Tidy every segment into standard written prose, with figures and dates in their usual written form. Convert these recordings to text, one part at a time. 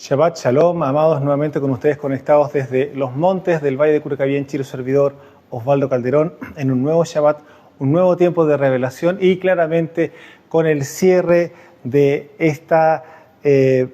Shabbat Shalom, amados, nuevamente con ustedes conectados desde los montes del Valle de Curacaví en Chile, servidor Osvaldo Calderón, en un nuevo Shabbat, un nuevo tiempo de revelación y claramente con el cierre de esta,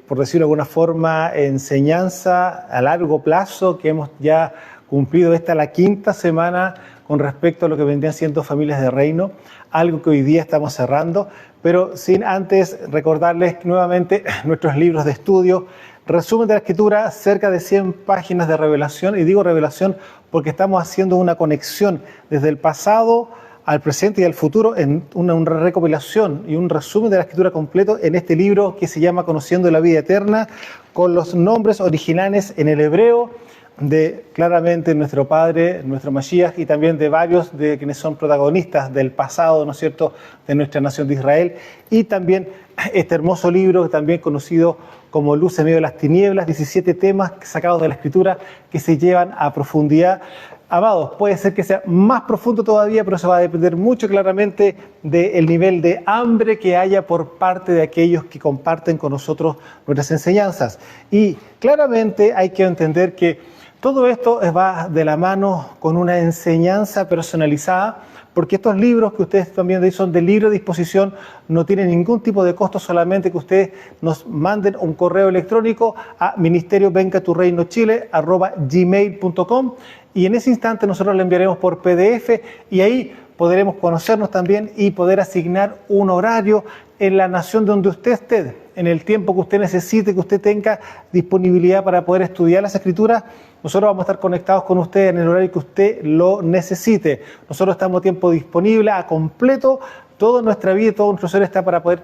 por decirlo de alguna forma, enseñanza a largo plazo que hemos ya cumplido. Esta la quinta semana con respecto a lo que vendrían siendo familias de reino, algo que hoy día estamos cerrando, pero sin antes recordarles nuevamente nuestros libros de estudio. Resumen de la Escritura, cerca de 100 páginas de revelación, y digo revelación porque estamos haciendo una conexión desde el pasado al presente y al futuro en una recopilación y un resumen de la Escritura completo en este libro que se llama Conociendo la Vida Eterna, con los nombres originales en el hebreo de claramente nuestro Padre, nuestro Mashiach, y también de varios de quienes son protagonistas del pasado, ¿no es cierto?, de nuestra nación de Israel, y también este hermoso libro, también conocido como Luz en medio de las tinieblas, 17 temas sacados de la Escritura que se llevan a profundidad. Amados, puede ser que sea más profundo todavía, pero eso va a depender mucho claramente del nivel de hambre que haya por parte de aquellos que comparten con nosotros nuestras enseñanzas. Y claramente hay que entender que todo esto va de la mano con una enseñanza personalizada, porque estos libros que ustedes también son de libre disposición, no tienen ningún tipo de costo, solamente que ustedes nos manden un correo electrónico a ministeriovengaturreinochile@gmail.com, y en ese instante nosotros le enviaremos por PDF y ahí podremos conocernos también y poder asignar un horario en la nación donde usted esté, en el tiempo que usted necesite, que usted tenga disponibilidad para poder estudiar las Escrituras. Nosotros vamos a estar conectados con usted en el horario que usted lo necesite. Nosotros estamos a tiempo disponible, a completo. Toda nuestra vida, todo nuestro ser está para poder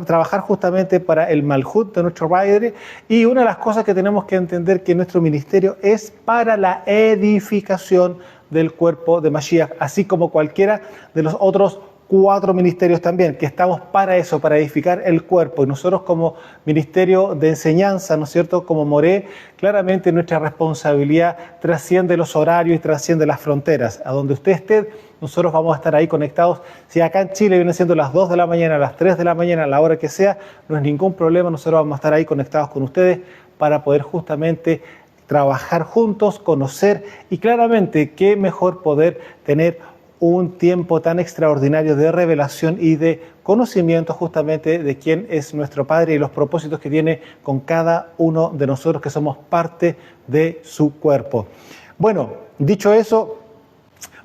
trabajar justamente para el Malhut de nuestro Padre. Y una de las cosas que tenemos que entender que nuestro ministerio es para la edificación del cuerpo de Mashiach, así como cualquiera de los otros 4 ministerios también, que estamos para eso, para edificar el cuerpo. Y nosotros como ministerio de enseñanza, ¿no es cierto?, como Moré, claramente nuestra responsabilidad trasciende los horarios y trasciende las fronteras. A donde usted esté, nosotros vamos a estar ahí conectados. Si acá en Chile vienen siendo las 2 de la mañana, las 3 de la mañana, a la hora que sea, no es ningún problema. Nosotros vamos a estar ahí conectados con ustedes para poder justamente trabajar juntos, conocer, y claramente qué mejor poder tener un tiempo tan extraordinario de revelación y de conocimiento justamente de quién es nuestro Padre y los propósitos que tiene con cada uno de nosotros que somos parte de su cuerpo. Bueno, dicho eso,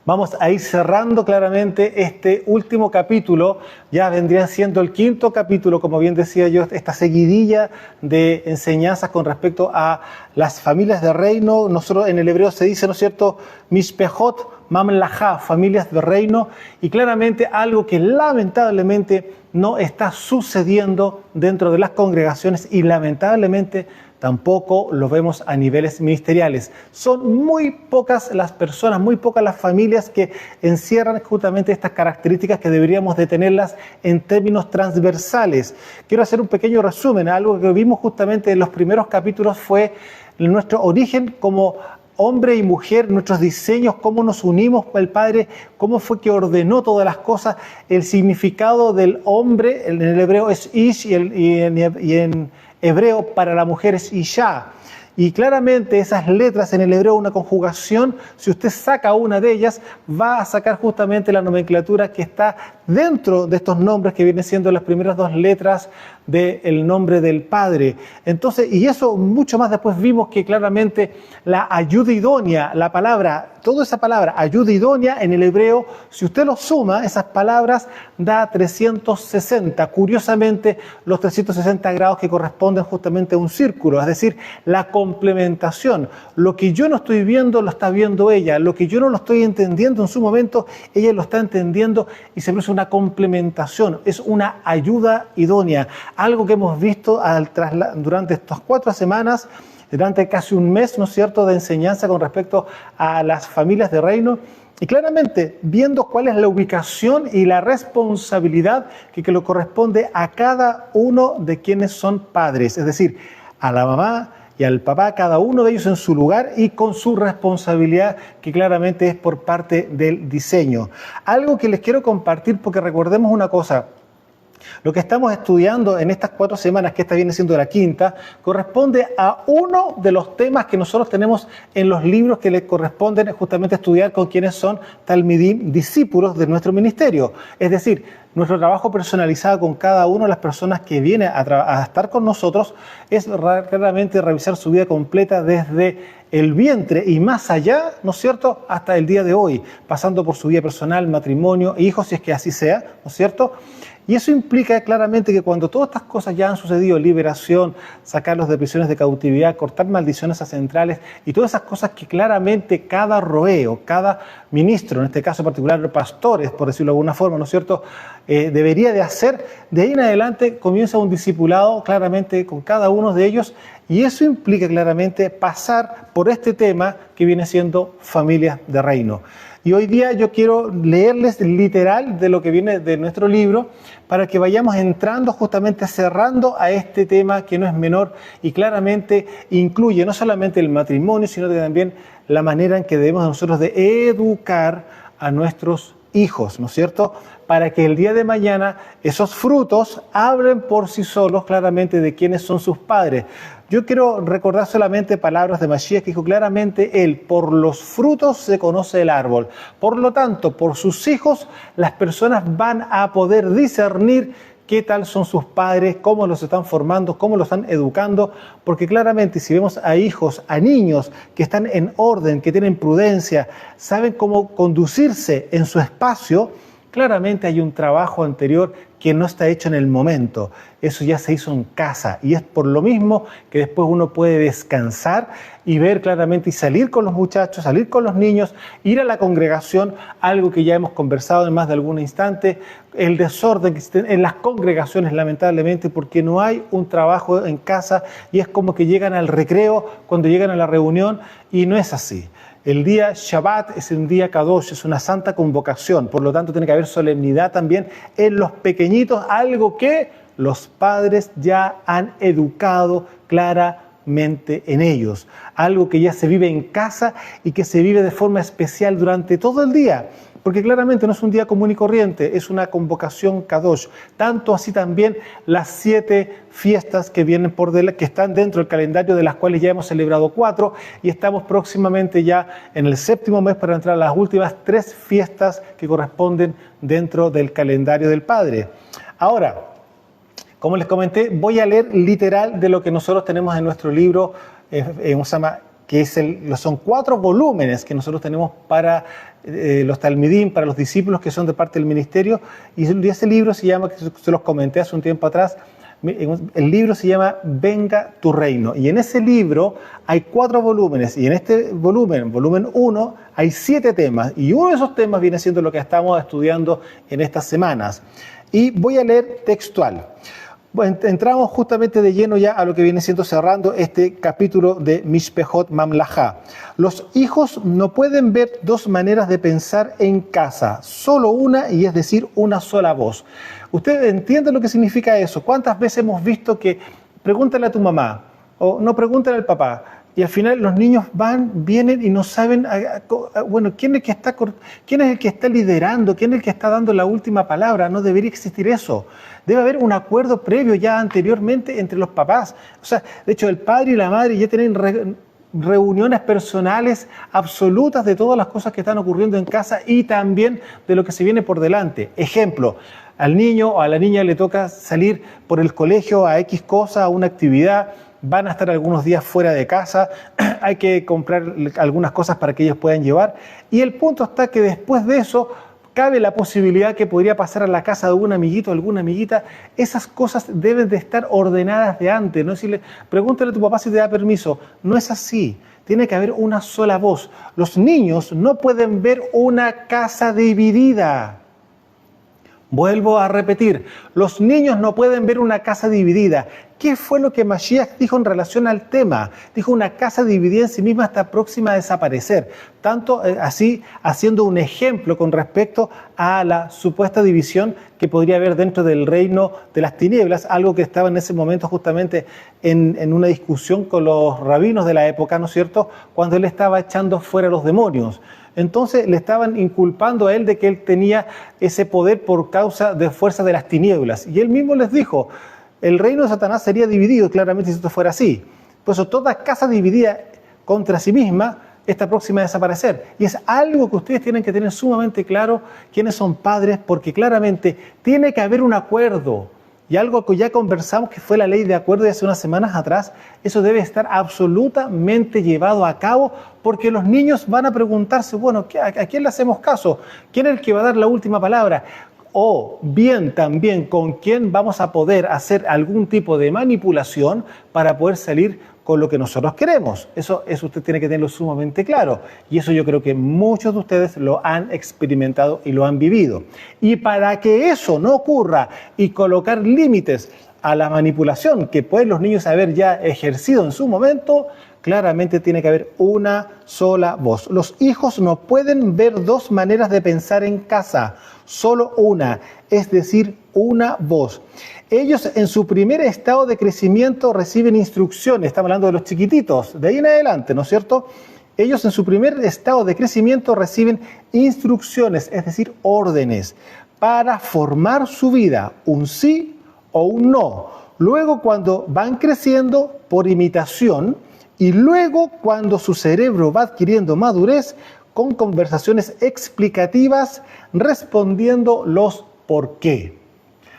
vamos a ir cerrando claramente este último capítulo. Ya vendría siendo el 5.º capítulo, como bien decía yo, esta seguidilla de enseñanzas con respecto a las familias de reino. Nosotros en el hebreo se dice, ¿no es cierto?, Mishpehot Mamlajá, familias de reino, y claramente algo que lamentablemente no está sucediendo dentro de las congregaciones y lamentablemente tampoco lo vemos a niveles ministeriales. Son muy pocas las personas, muy pocas las familias que encierran justamente estas características que deberíamos de tenerlas en términos transversales. Quiero hacer un pequeño resumen. Algo que vimos justamente en los primeros capítulos fue nuestro origen como hombre y mujer, nuestros diseños, cómo nos unimos con el Padre, cómo fue que ordenó todas las cosas, el significado del hombre, en el hebreo es ish y en hebreo para la mujer es isha. Y claramente esas letras en el hebreo, una conjugación, si usted saca una de ellas, va a sacar justamente la nomenclatura que está dentro de estos nombres que vienen siendo las primeras 2 letras del nombre del Padre. Entonces, y eso mucho más después vimos que claramente la ayuda idónea, la palabra, toda esa palabra, ayuda idónea en el hebreo, si usted lo suma, esas palabras da 360. Curiosamente, los 360 grados que corresponden justamente a un círculo, es decir, la complementación. Lo que yo no estoy viendo, lo está viendo ella. Lo que yo no lo estoy entendiendo en su momento, ella lo está entendiendo, y se produce una complementación, es una ayuda idónea. Algo que hemos visto durante estas 4 semanas, durante casi un mes, ¿no es cierto?, de enseñanza con respecto a las familias de reino, y claramente viendo cuál es la ubicación y la responsabilidad que le corresponde a cada uno de quienes son padres, es decir, a la mamá y al papá, cada uno de ellos en su lugar y con su responsabilidad, que claramente es por parte del diseño. Algo que les quiero compartir, porque recordemos una cosa: Lo que estamos estudiando en estas 4 semanas, que esta viene siendo la quinta, corresponde a uno de los temas que nosotros tenemos en los libros que le corresponden justamente estudiar con quienes son talmidim, discípulos de nuestro ministerio. Es decir, nuestro trabajo personalizado con cada una de las personas que viene a estar con nosotros es claramente revisar su vida completa desde el vientre y más allá, ¿no es cierto?, hasta el día de hoy, pasando por su vida personal, matrimonio, hijos, si es que así sea, ¿no es cierto? Y eso implica claramente que cuando todas estas cosas ya han sucedido, liberación, sacarlos de prisiones de cautividad, cortar maldiciones ancestrales y todas esas cosas que claramente cada roeo, cada ministro, en este caso particular pastores, por decirlo de alguna forma, ¿no es cierto?, debería de hacer, de ahí en adelante comienza un discipulado claramente con cada uno de ellos y eso implica claramente pasar por este tema que viene siendo familias de reino. Y hoy día yo quiero leerles literal de lo que viene de nuestro libro para que vayamos entrando justamente cerrando a este tema que no es menor y claramente incluye no solamente el matrimonio, sino que también la manera en que debemos nosotros de educar a nuestros hijos, ¿no es cierto?, para que el día de mañana esos frutos hablen por sí solos claramente de quiénes son sus padres. Yo quiero recordar solamente palabras de Mashiach que dijo claramente él, por los frutos se conoce el árbol. Por lo tanto, por sus hijos las personas van a poder discernir qué tal son sus padres, cómo los están formando, cómo los están educando, porque claramente si vemos a hijos, a niños que están en orden, que tienen prudencia, saben cómo conducirse en su espacio, claramente hay un trabajo anterior que no está hecho en el momento. Eso ya se hizo en casa y es por lo mismo que después uno puede descansar y ver claramente y salir con los muchachos, salir con los niños, ir a la congregación, algo que ya hemos conversado en más de algún instante, el desorden que existe en las congregaciones lamentablemente porque no hay un trabajo en casa y es como que llegan al recreo cuando llegan a la reunión y no es así. El día Shabbat es un día Kadosh, es una santa convocación, por lo tanto tiene que haber solemnidad también en los pequeñitos, algo que los padres ya han educado claramente en ellos, algo que ya se vive en casa y que se vive de forma especial durante todo el día, porque claramente no es un día común y corriente, es una convocación Kadosh, tanto así también las 7 fiestas que vienen que están dentro del calendario, de las cuales ya hemos celebrado 4 y estamos próximamente ya en el 7º mes para entrar a las últimas 3 fiestas que corresponden dentro del calendario del Padre. Ahora, como les comenté, voy a leer literal de lo que nosotros tenemos en nuestro libro, que son 4 volúmenes que nosotros tenemos para los talmidim, para los discípulos que son de parte del ministerio, y ese libro se llama, que se los comenté hace un tiempo atrás, el libro se llama Venga tu reino, y en ese libro hay 4 volúmenes, y en este volumen 1, hay 7 temas, y uno de esos temas viene siendo lo que estamos estudiando en estas semanas, y voy a leer textual. Bueno, entramos justamente de lleno ya a lo que viene siendo cerrando este capítulo de Mishpejot Mamlajá. Los hijos no pueden ver 2 maneras de pensar en casa, solo una y es decir, una sola voz. ¿Ustedes entienden lo que significa eso? ¿Cuántas veces hemos visto que pregúntale a tu mamá o no pregúntale al papá? Y al final los niños vienen y no saben, bueno, ¿quién es el que está liderando? ¿Quién es el que está dando la última palabra? No debería existir eso. Debe haber un acuerdo previo ya anteriormente entre los papás. O sea, de hecho, el padre y la madre ya tienen reuniones personales absolutas de todas las cosas que están ocurriendo en casa y también de lo que se viene por delante. Ejemplo, al niño o a la niña le toca salir por el colegio a X cosa, a una actividad, van a estar algunos días fuera de casa, hay que comprar algunas cosas para que ellos puedan llevar. Y el punto está que después de eso, cabe la posibilidad que podría pasar a la casa de un amiguito o alguna amiguita. Esas cosas deben de estar ordenadas de antes. No decirle, pregúntale a tu papá si te da permiso. No es así. Tiene que haber una sola voz. Los niños no pueden ver una casa dividida. Vuelvo a repetir, los niños no pueden ver una casa dividida. ¿Qué fue lo que Mashiach dijo en relación al tema? Dijo: una casa dividida en sí misma está próxima a desaparecer. Tanto así, haciendo un ejemplo con respecto a la supuesta división que podría haber dentro del reino de las tinieblas, algo que estaba en ese momento justamente en una discusión con los rabinos de la época, ¿no es cierto?, cuando él estaba echando fuera a los demonios. Entonces le estaban inculpando a él de que él tenía ese poder por causa de fuerza de las tinieblas. Y él mismo les dijo: el reino de Satanás sería dividido, claramente, si esto fuera así. Por eso toda casa dividida contra sí misma está próxima a desaparecer. Y es algo que ustedes tienen que tener sumamente claro, quienes son padres, porque claramente tiene que haber un acuerdo. Y algo que ya conversamos, que fue la ley de acuerdo de hace unas semanas atrás, eso debe estar absolutamente llevado a cabo, porque los niños van a preguntarse: bueno, ¿a quién le hacemos caso? ¿Quién es el que va a dar la última palabra? O bien también con quién vamos a poder hacer algún tipo de manipulación para poder salir con lo que nosotros queremos. Eso usted tiene que tenerlo sumamente claro. Y eso yo creo que muchos de ustedes lo han experimentado y lo han vivido. Y para que eso no ocurra y colocar límites a la manipulación que pueden los niños haber ya ejercido en su momento, claramente tiene que haber una sola voz. Los hijos no pueden ver dos maneras de pensar en casa, solo una, es decir, una voz. Ellos en su primer estado de crecimiento reciben instrucciones, estamos hablando de los chiquititos, de ahí en adelante, ¿no es cierto? Ellos en su primer estado de crecimiento reciben instrucciones, es decir, órdenes, para formar su vida, un sí o un no. Luego, cuando van creciendo por imitación, y luego cuando su cerebro va adquiriendo madurez, con conversaciones explicativas, respondiendo los por qué.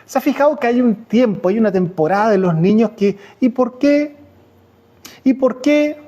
¿Se ha fijado que hay un tiempo, hay una temporada de los niños que ¿y por qué? ¿Y por qué?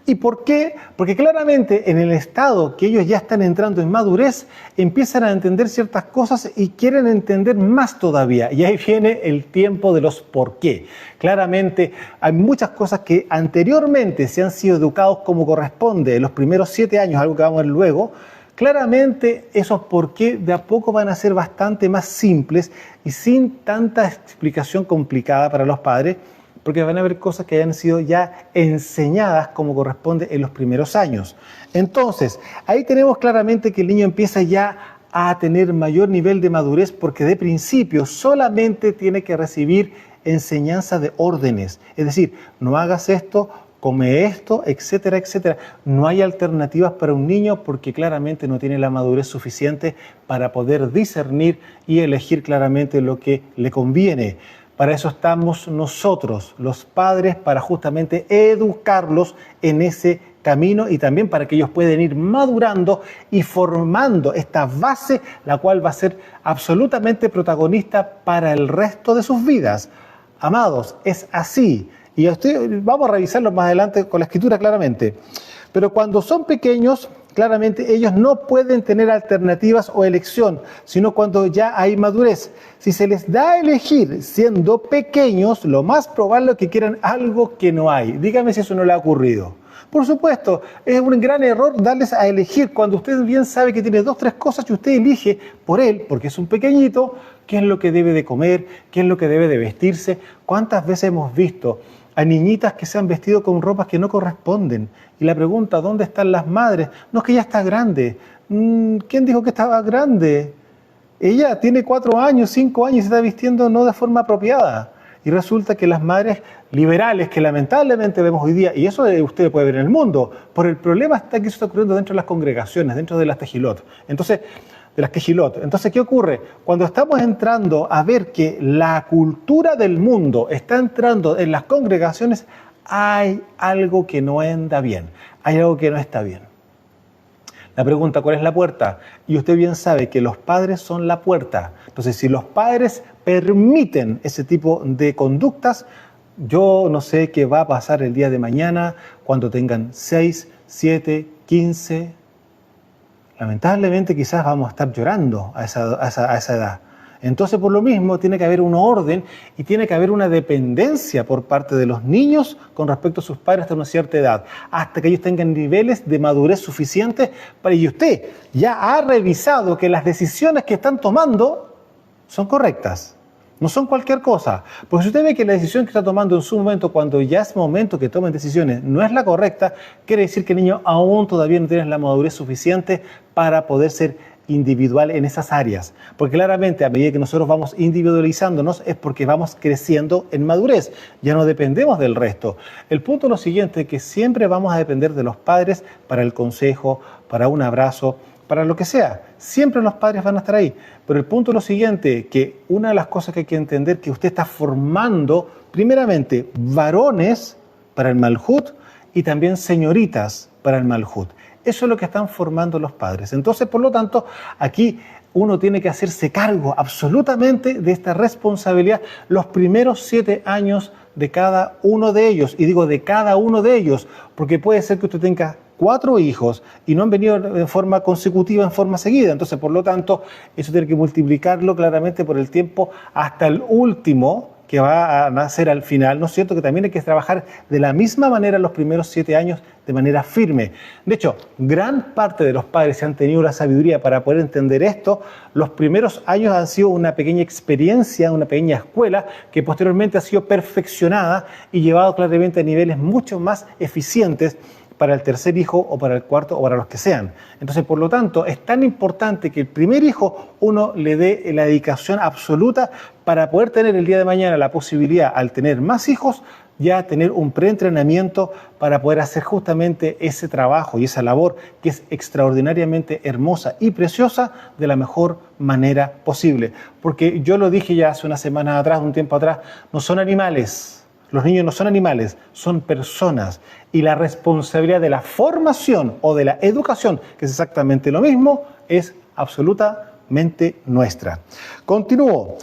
¿Y por qué? Porque claramente en el estado que ellos ya están entrando en madurez, empiezan a entender ciertas cosas y quieren entender más todavía. Y ahí viene el tiempo de los por qué. Claramente hay muchas cosas que anteriormente se han sido educados como corresponde en los primeros 7 años, algo que vamos a ver luego. Claramente esos por qué de a poco van a ser bastante más simples y sin tanta explicación complicada para los padres, porque van a haber cosas que hayan sido ya enseñadas como corresponde en los primeros años. Entonces, ahí tenemos claramente que el niño empieza ya a tener mayor nivel de madurez, porque de principio solamente tiene que recibir enseñanza de órdenes. Es decir, no hagas esto, come esto, etcétera, etcétera. No hay alternativas para un niño porque claramente no tiene la madurez suficiente para poder discernir y elegir claramente lo que le conviene. Para eso estamos nosotros, los padres, para justamente educarlos en ese camino y también para que ellos puedan ir madurando y formando esta base, la cual va a ser absolutamente protagonista para el resto de sus vidas. Amados, es así. Y vamos a revisarlo más adelante con la escritura claramente. Pero cuando son pequeños, claramente ellos no pueden tener alternativas o elección, sino cuando ya hay madurez. Si se les da a elegir siendo pequeños, lo más probable es que quieran algo que no hay. Dígame si eso no le ha ocurrido. Por supuesto, es un gran error darles a elegir cuando usted bien sabe que tiene 2 o 3 cosas y usted elige por él, porque es un pequeñito, qué es lo que debe de comer, qué es lo que debe de vestirse. ¿Cuántas veces hemos visto a niñitas que se han vestido con ropas que no corresponden? Y la pregunta: ¿dónde están las madres? No, es que ya está grande. ¿Quién dijo que estaba grande? Ella tiene 4 años, 5 años y se está vistiendo no de forma apropiada. Y resulta que las madres liberales, que lamentablemente vemos hoy día, y eso usted puede ver en el mundo, por el problema está que eso está ocurriendo dentro de las congregaciones, dentro de las tejilot. Entonces, ¿qué ocurre? Cuando estamos entrando a ver que la cultura del mundo está entrando en las congregaciones, hay algo que no anda bien, hay algo que no está bien. La pregunta: ¿cuál es la puerta? Y usted bien sabe que los padres son la puerta. Entonces, si los padres permiten ese tipo de conductas, yo no sé qué va a pasar el día de mañana cuando tengan 6, 7, 15. Lamentablemente quizás vamos a estar llorando a esa edad. Entonces, por lo mismo, tiene que haber un orden y tiene que haber una dependencia por parte de los niños con respecto a sus padres hasta una cierta edad, hasta que ellos tengan niveles de madurez suficientes para... Y usted ya ha revisado que las decisiones que están tomando son correctas. No son cualquier cosa. Porque si usted ve que la decisión que está tomando en su momento, cuando ya es momento que tomen decisiones, no es la correcta, quiere decir que el niño aún todavía no tiene la madurez suficiente para poder ser individual en esas áreas. Porque claramente a medida que nosotros vamos individualizándonos es porque vamos creciendo en madurez. Ya no dependemos del resto. El punto es lo siguiente, que siempre vamos a depender de los padres para el consejo, para un abrazo, para lo que sea. Siempre los padres van a estar ahí. Pero el punto es lo siguiente, que una de las cosas que hay que entender que usted está formando, primeramente, varones para el Malhut y también señoritas para el Malhut. Eso es lo que están formando los padres. Entonces, por lo tanto, aquí uno tiene que hacerse cargo absolutamente de esta responsabilidad los primeros 7 años de cada uno de ellos. Y digo de cada uno de ellos, porque puede ser que usted tenga 4 hijos y no han venido de forma consecutiva, en forma seguida. Entonces, por lo tanto, eso tiene que multiplicarlo claramente por el tiempo hasta el último que va a nacer al final, ¿no es cierto? Que también hay que trabajar de la misma manera los primeros 7 años de manera firme. De hecho, gran parte de los padres que han tenido la sabiduría para poder entender esto, los primeros años han sido una pequeña experiencia, una pequeña escuela que posteriormente ha sido perfeccionada y llevado claramente a niveles mucho más eficientes para el tercer hijo o para el cuarto o para los que sean. Entonces, por lo tanto, es tan importante que el primer hijo uno le dé la dedicación absoluta para poder tener el día de mañana la posibilidad, al tener más hijos, ya tener un preentrenamiento para poder hacer justamente ese trabajo y esa labor que es extraordinariamente hermosa y preciosa de la mejor manera posible. Porque yo lo dije ya hace unas semanas atrás, un tiempo atrás, no son animales. Los niños no son animales, son personas. Y la responsabilidad de la formación o de la educación, que es exactamente lo mismo, es absolutamente nuestra. Continúo.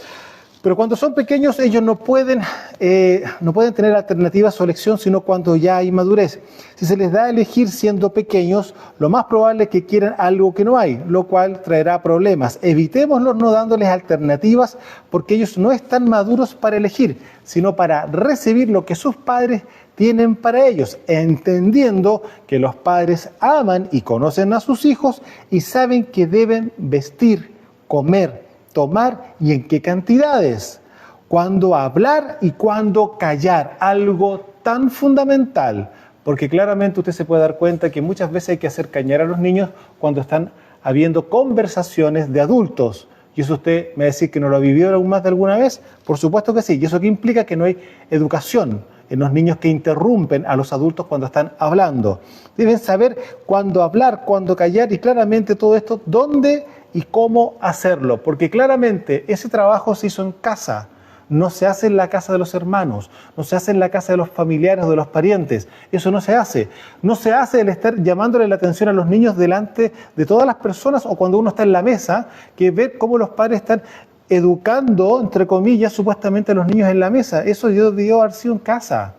Pero cuando son pequeños, ellos no pueden tener alternativas o elección, sino cuando ya hay madurez. Si se les da a elegir siendo pequeños, lo más probable es que quieran algo que no hay, lo cual traerá problemas. Evitémoslos no dándoles alternativas, porque ellos no están maduros para elegir, sino para recibir lo que sus padres tienen para ellos, entendiendo que los padres aman y conocen a sus hijos y saben que deben vestir, comer, tomar y en qué cantidades, cuándo hablar y cuándo callar, algo tan fundamental, porque claramente usted se puede dar cuenta que muchas veces hay que hacer callar a los niños cuando están habiendo conversaciones de adultos. ¿Y eso usted me va a decir que no lo ha vivido aún más de alguna vez? Por supuesto que sí, y eso que implica que no hay educación en los niños que interrumpen a los adultos cuando están hablando. Deben saber cuándo hablar, cuándo callar y claramente todo esto, dónde y cómo hacerlo, porque claramente ese trabajo se hizo en casa, no se hace en la casa de los hermanos, no se hace en la casa de los familiares o de los parientes, eso no se hace. No se hace el estar llamándole la atención a los niños delante de todas las personas o cuando uno está en la mesa, que ver cómo los padres están educando, entre comillas, supuestamente a los niños en la mesa. Eso debió haber sido en casa.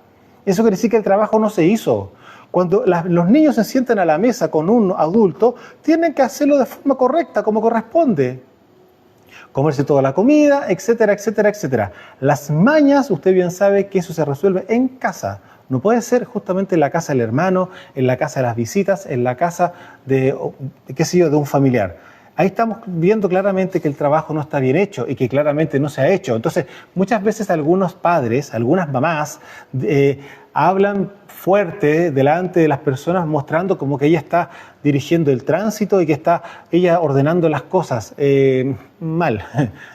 Eso quiere decir que el trabajo no se hizo. Cuando los niños se sientan a la mesa con un adulto, tienen que hacerlo de forma correcta, como corresponde. Comerse toda la comida, etcétera, etcétera, etcétera. Las mañas, usted bien sabe que eso se resuelve en casa. No puede ser justamente en la casa del hermano, en la casa de las visitas, en la casa de, qué sé yo, de un familiar. Ahí estamos viendo claramente que el trabajo no está bien hecho y que claramente no se ha hecho. Entonces, muchas veces algunos padres, algunas mamás, hablan fuerte delante de las personas mostrando como que ella está dirigiendo el tránsito y que está ella ordenando las cosas. Mal.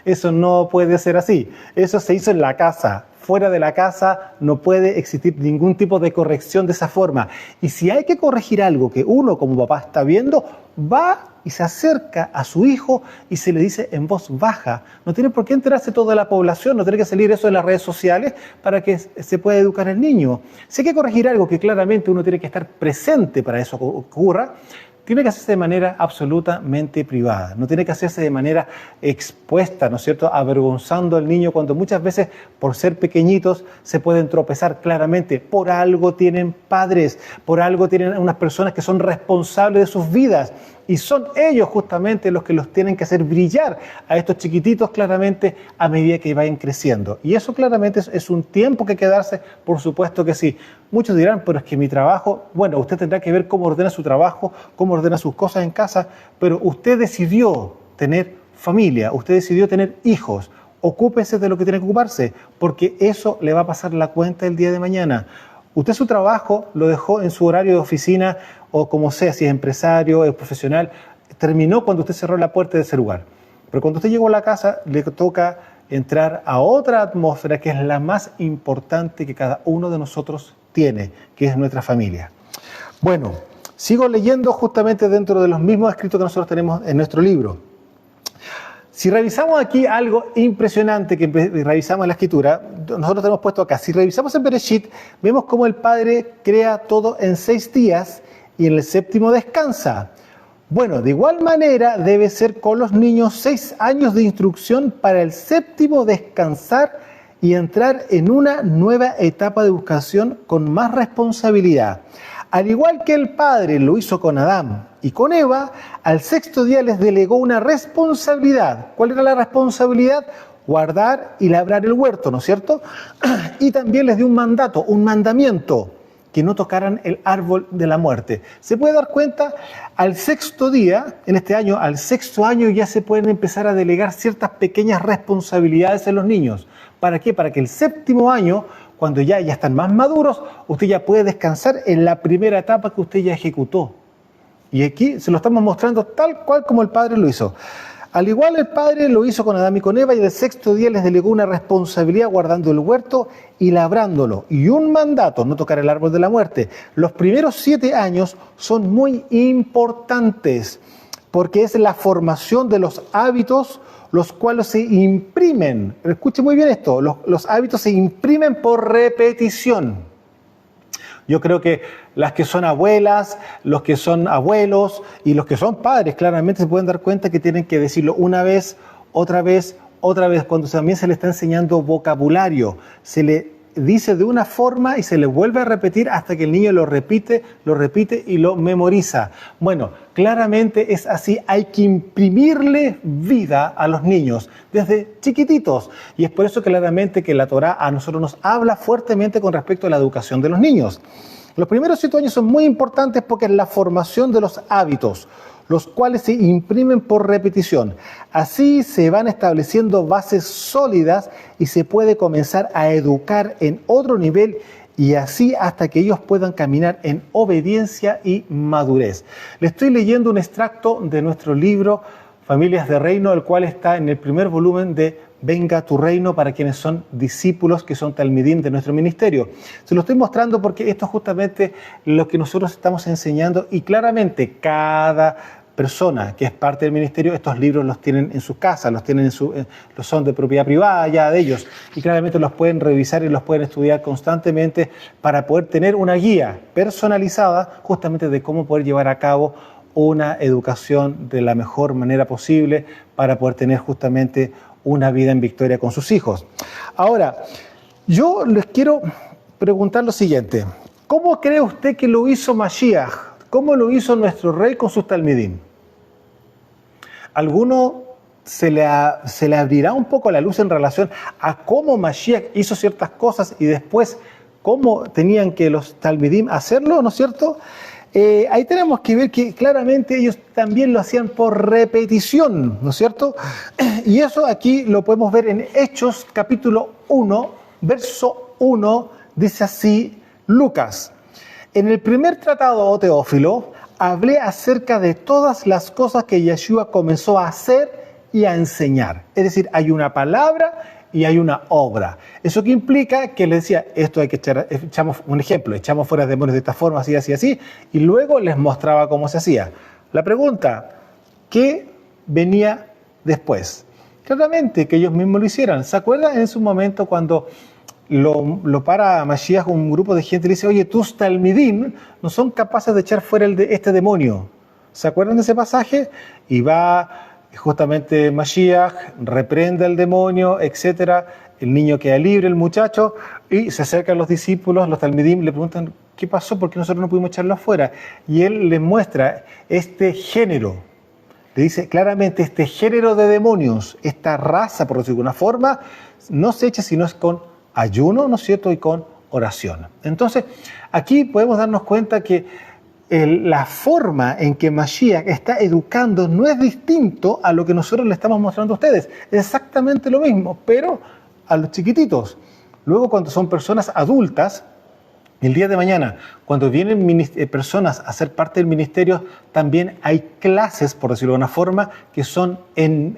Eso no puede ser así. Eso se hizo en la casa. Fuera de la casa no puede existir ningún tipo de corrección de esa forma. Y si hay que corregir algo que uno como papá está viendo, va y se acerca a su hijo y se le dice en voz baja. No tiene por qué enterarse toda la población, no tiene que salir eso en las redes sociales para que se pueda educar el niño. Si hay que corregir algo que claramente uno tiene que estar presente para eso que ocurra, tiene que hacerse de manera absolutamente privada, no tiene que hacerse de manera expuesta, ¿no es cierto?, avergonzando al niño cuando muchas veces por ser pequeñitos se pueden tropezar claramente. Por algo tienen padres, por algo tienen unas personas que son responsables de sus vidas y son ellos justamente los que los tienen que hacer brillar a estos chiquititos claramente a medida que vayan creciendo. Y eso claramente es un tiempo que hay que darse, por supuesto que sí. Muchos dirán, pero es que mi trabajo, bueno, usted tendrá que ver cómo ordena su trabajo, cómo ordena sus cosas en casa, pero usted decidió tener familia, usted decidió tener hijos, ocúpese de lo que tiene que ocuparse, porque eso le va a pasar la cuenta el día de mañana. Usted su trabajo lo dejó en su horario de oficina o como sea, si es empresario, es profesional, terminó cuando usted cerró la puerta de ese lugar. Pero cuando usted llegó a la casa, le toca entrar a otra atmósfera que es la más importante que cada uno de nosotros tiene, que es nuestra familia. Bueno, sigo leyendo justamente dentro de los mismos escritos que nosotros tenemos en nuestro libro. Si revisamos aquí algo impresionante que revisamos en la escritura, nosotros tenemos puesto acá, si revisamos en Bereshit, vemos cómo el Padre crea todo en 6 días y en el 7º descansa. Bueno, de igual manera debe ser con los niños 6 años de instrucción para el 7º descansar y entrar en una nueva etapa de educación con más responsabilidad. Al igual que el Padre lo hizo con Adán y con Eva, al 6º día les delegó una responsabilidad. ¿Cuál era la responsabilidad? Guardar y labrar el huerto, ¿no es cierto? Y también les dio un mandato, un mandamiento, que no tocaran el árbol de la muerte. Se puede dar cuenta, al 6º día, en este año, al 6º año ya se pueden empezar a delegar ciertas pequeñas responsabilidades en los niños. ¿Para qué? Para que el 7º año, cuando ya están más maduros, usted ya puede descansar en la primera etapa que usted ya ejecutó. Y aquí se lo estamos mostrando tal cual como el Padre lo hizo. Al igual el Padre lo hizo con Adán y con Eva y el 6º día les delegó una responsabilidad guardando el huerto y labrándolo. Y un mandato, no tocar el árbol de la muerte. Los primeros 7 años son muy importantes porque es la formación de los hábitos los cuales se imprimen. Escuche muy bien esto, los hábitos se imprimen por repetición. Yo creo que las que son abuelas, los que son abuelos y los que son padres claramente se pueden dar cuenta que tienen que decirlo una vez, otra vez, cuando también se le está enseñando vocabulario. Se le dice de una forma y se le vuelve a repetir hasta que el niño lo repite y lo memoriza. Bueno, claramente es así, hay que imprimirle vida a los niños desde chiquititos. Y es por eso claramente que la Torá a nosotros nos habla fuertemente con respecto a la educación de los niños. Los primeros 7 años son muy importantes porque es la formación de los hábitos, los cuales se imprimen por repetición. Así se van estableciendo bases sólidas y se puede comenzar a educar en otro nivel y así hasta que ellos puedan caminar en obediencia y madurez. Le estoy leyendo un extracto de nuestro libro Familias de Reino, el cual está en el primer volumen de Venga tu Reino para quienes son discípulos, que son talmidim de nuestro ministerio. Se lo estoy mostrando porque esto es justamente lo que nosotros estamos enseñando y claramente cada persona que es parte del ministerio, estos libros los tienen en sus casas, los son de propiedad privada ya de ellos y claramente los pueden revisar y los pueden estudiar constantemente para poder tener una guía personalizada justamente de cómo poder llevar a cabo una educación de la mejor manera posible para poder tener justamente una vida en victoria con sus hijos. Ahora, yo les quiero preguntar lo siguiente. ¿Cómo cree usted que lo hizo Mashiach? ¿Cómo lo hizo nuestro rey con sus talmidim? ¿Alguno se le abrirá un poco la luz en relación a cómo Mashiach hizo ciertas cosas y después cómo tenían que los talmidim hacerlo, ¿no es cierto? Ahí tenemos que ver que claramente ellos también lo hacían por repetición, ¿no es cierto? Y eso aquí lo podemos ver en Hechos capítulo 1, verso 1, dice así Lucas. En el primer tratado, oh Teófilo, hablé acerca de todas las cosas que Yeshua comenzó a hacer y a enseñar. Es decir, hay una palabra y hay una obra. Eso que implica que les decía, esto hay que echamos un ejemplo, echamos fuera demonios de esta forma, así, así, así, y luego les mostraba cómo se hacía. La pregunta, ¿qué venía después? Claramente que ellos mismos lo hicieran. ¿Se acuerdan en su momento cuando lo para Mashiach un grupo de gente y le dice, oye, tus talmidim no son capaces de echar fuera este demonio? ¿Se acuerdan de ese pasaje? Y va justamente Mashiach, reprende al demonio, etcétera. El niño queda libre, el muchacho, y se acercan los discípulos, los talmidim, le preguntan, ¿qué pasó? ¿Por qué nosotros no pudimos echarlo afuera? Y él les muestra este género. Le dice claramente, este género de demonios, esta raza, por decirlo de alguna forma, no se echa sino es con ayuno, ¿no es cierto? Y con oración. Entonces, aquí podemos darnos cuenta que la forma en que Mashiach está educando no es distinto a lo que nosotros le estamos mostrando a ustedes. Es exactamente lo mismo, pero a los chiquititos. Luego, cuando son personas adultas, el día de mañana, cuando vienen personas a ser parte del ministerio, también hay clases, por decirlo de una forma, que son en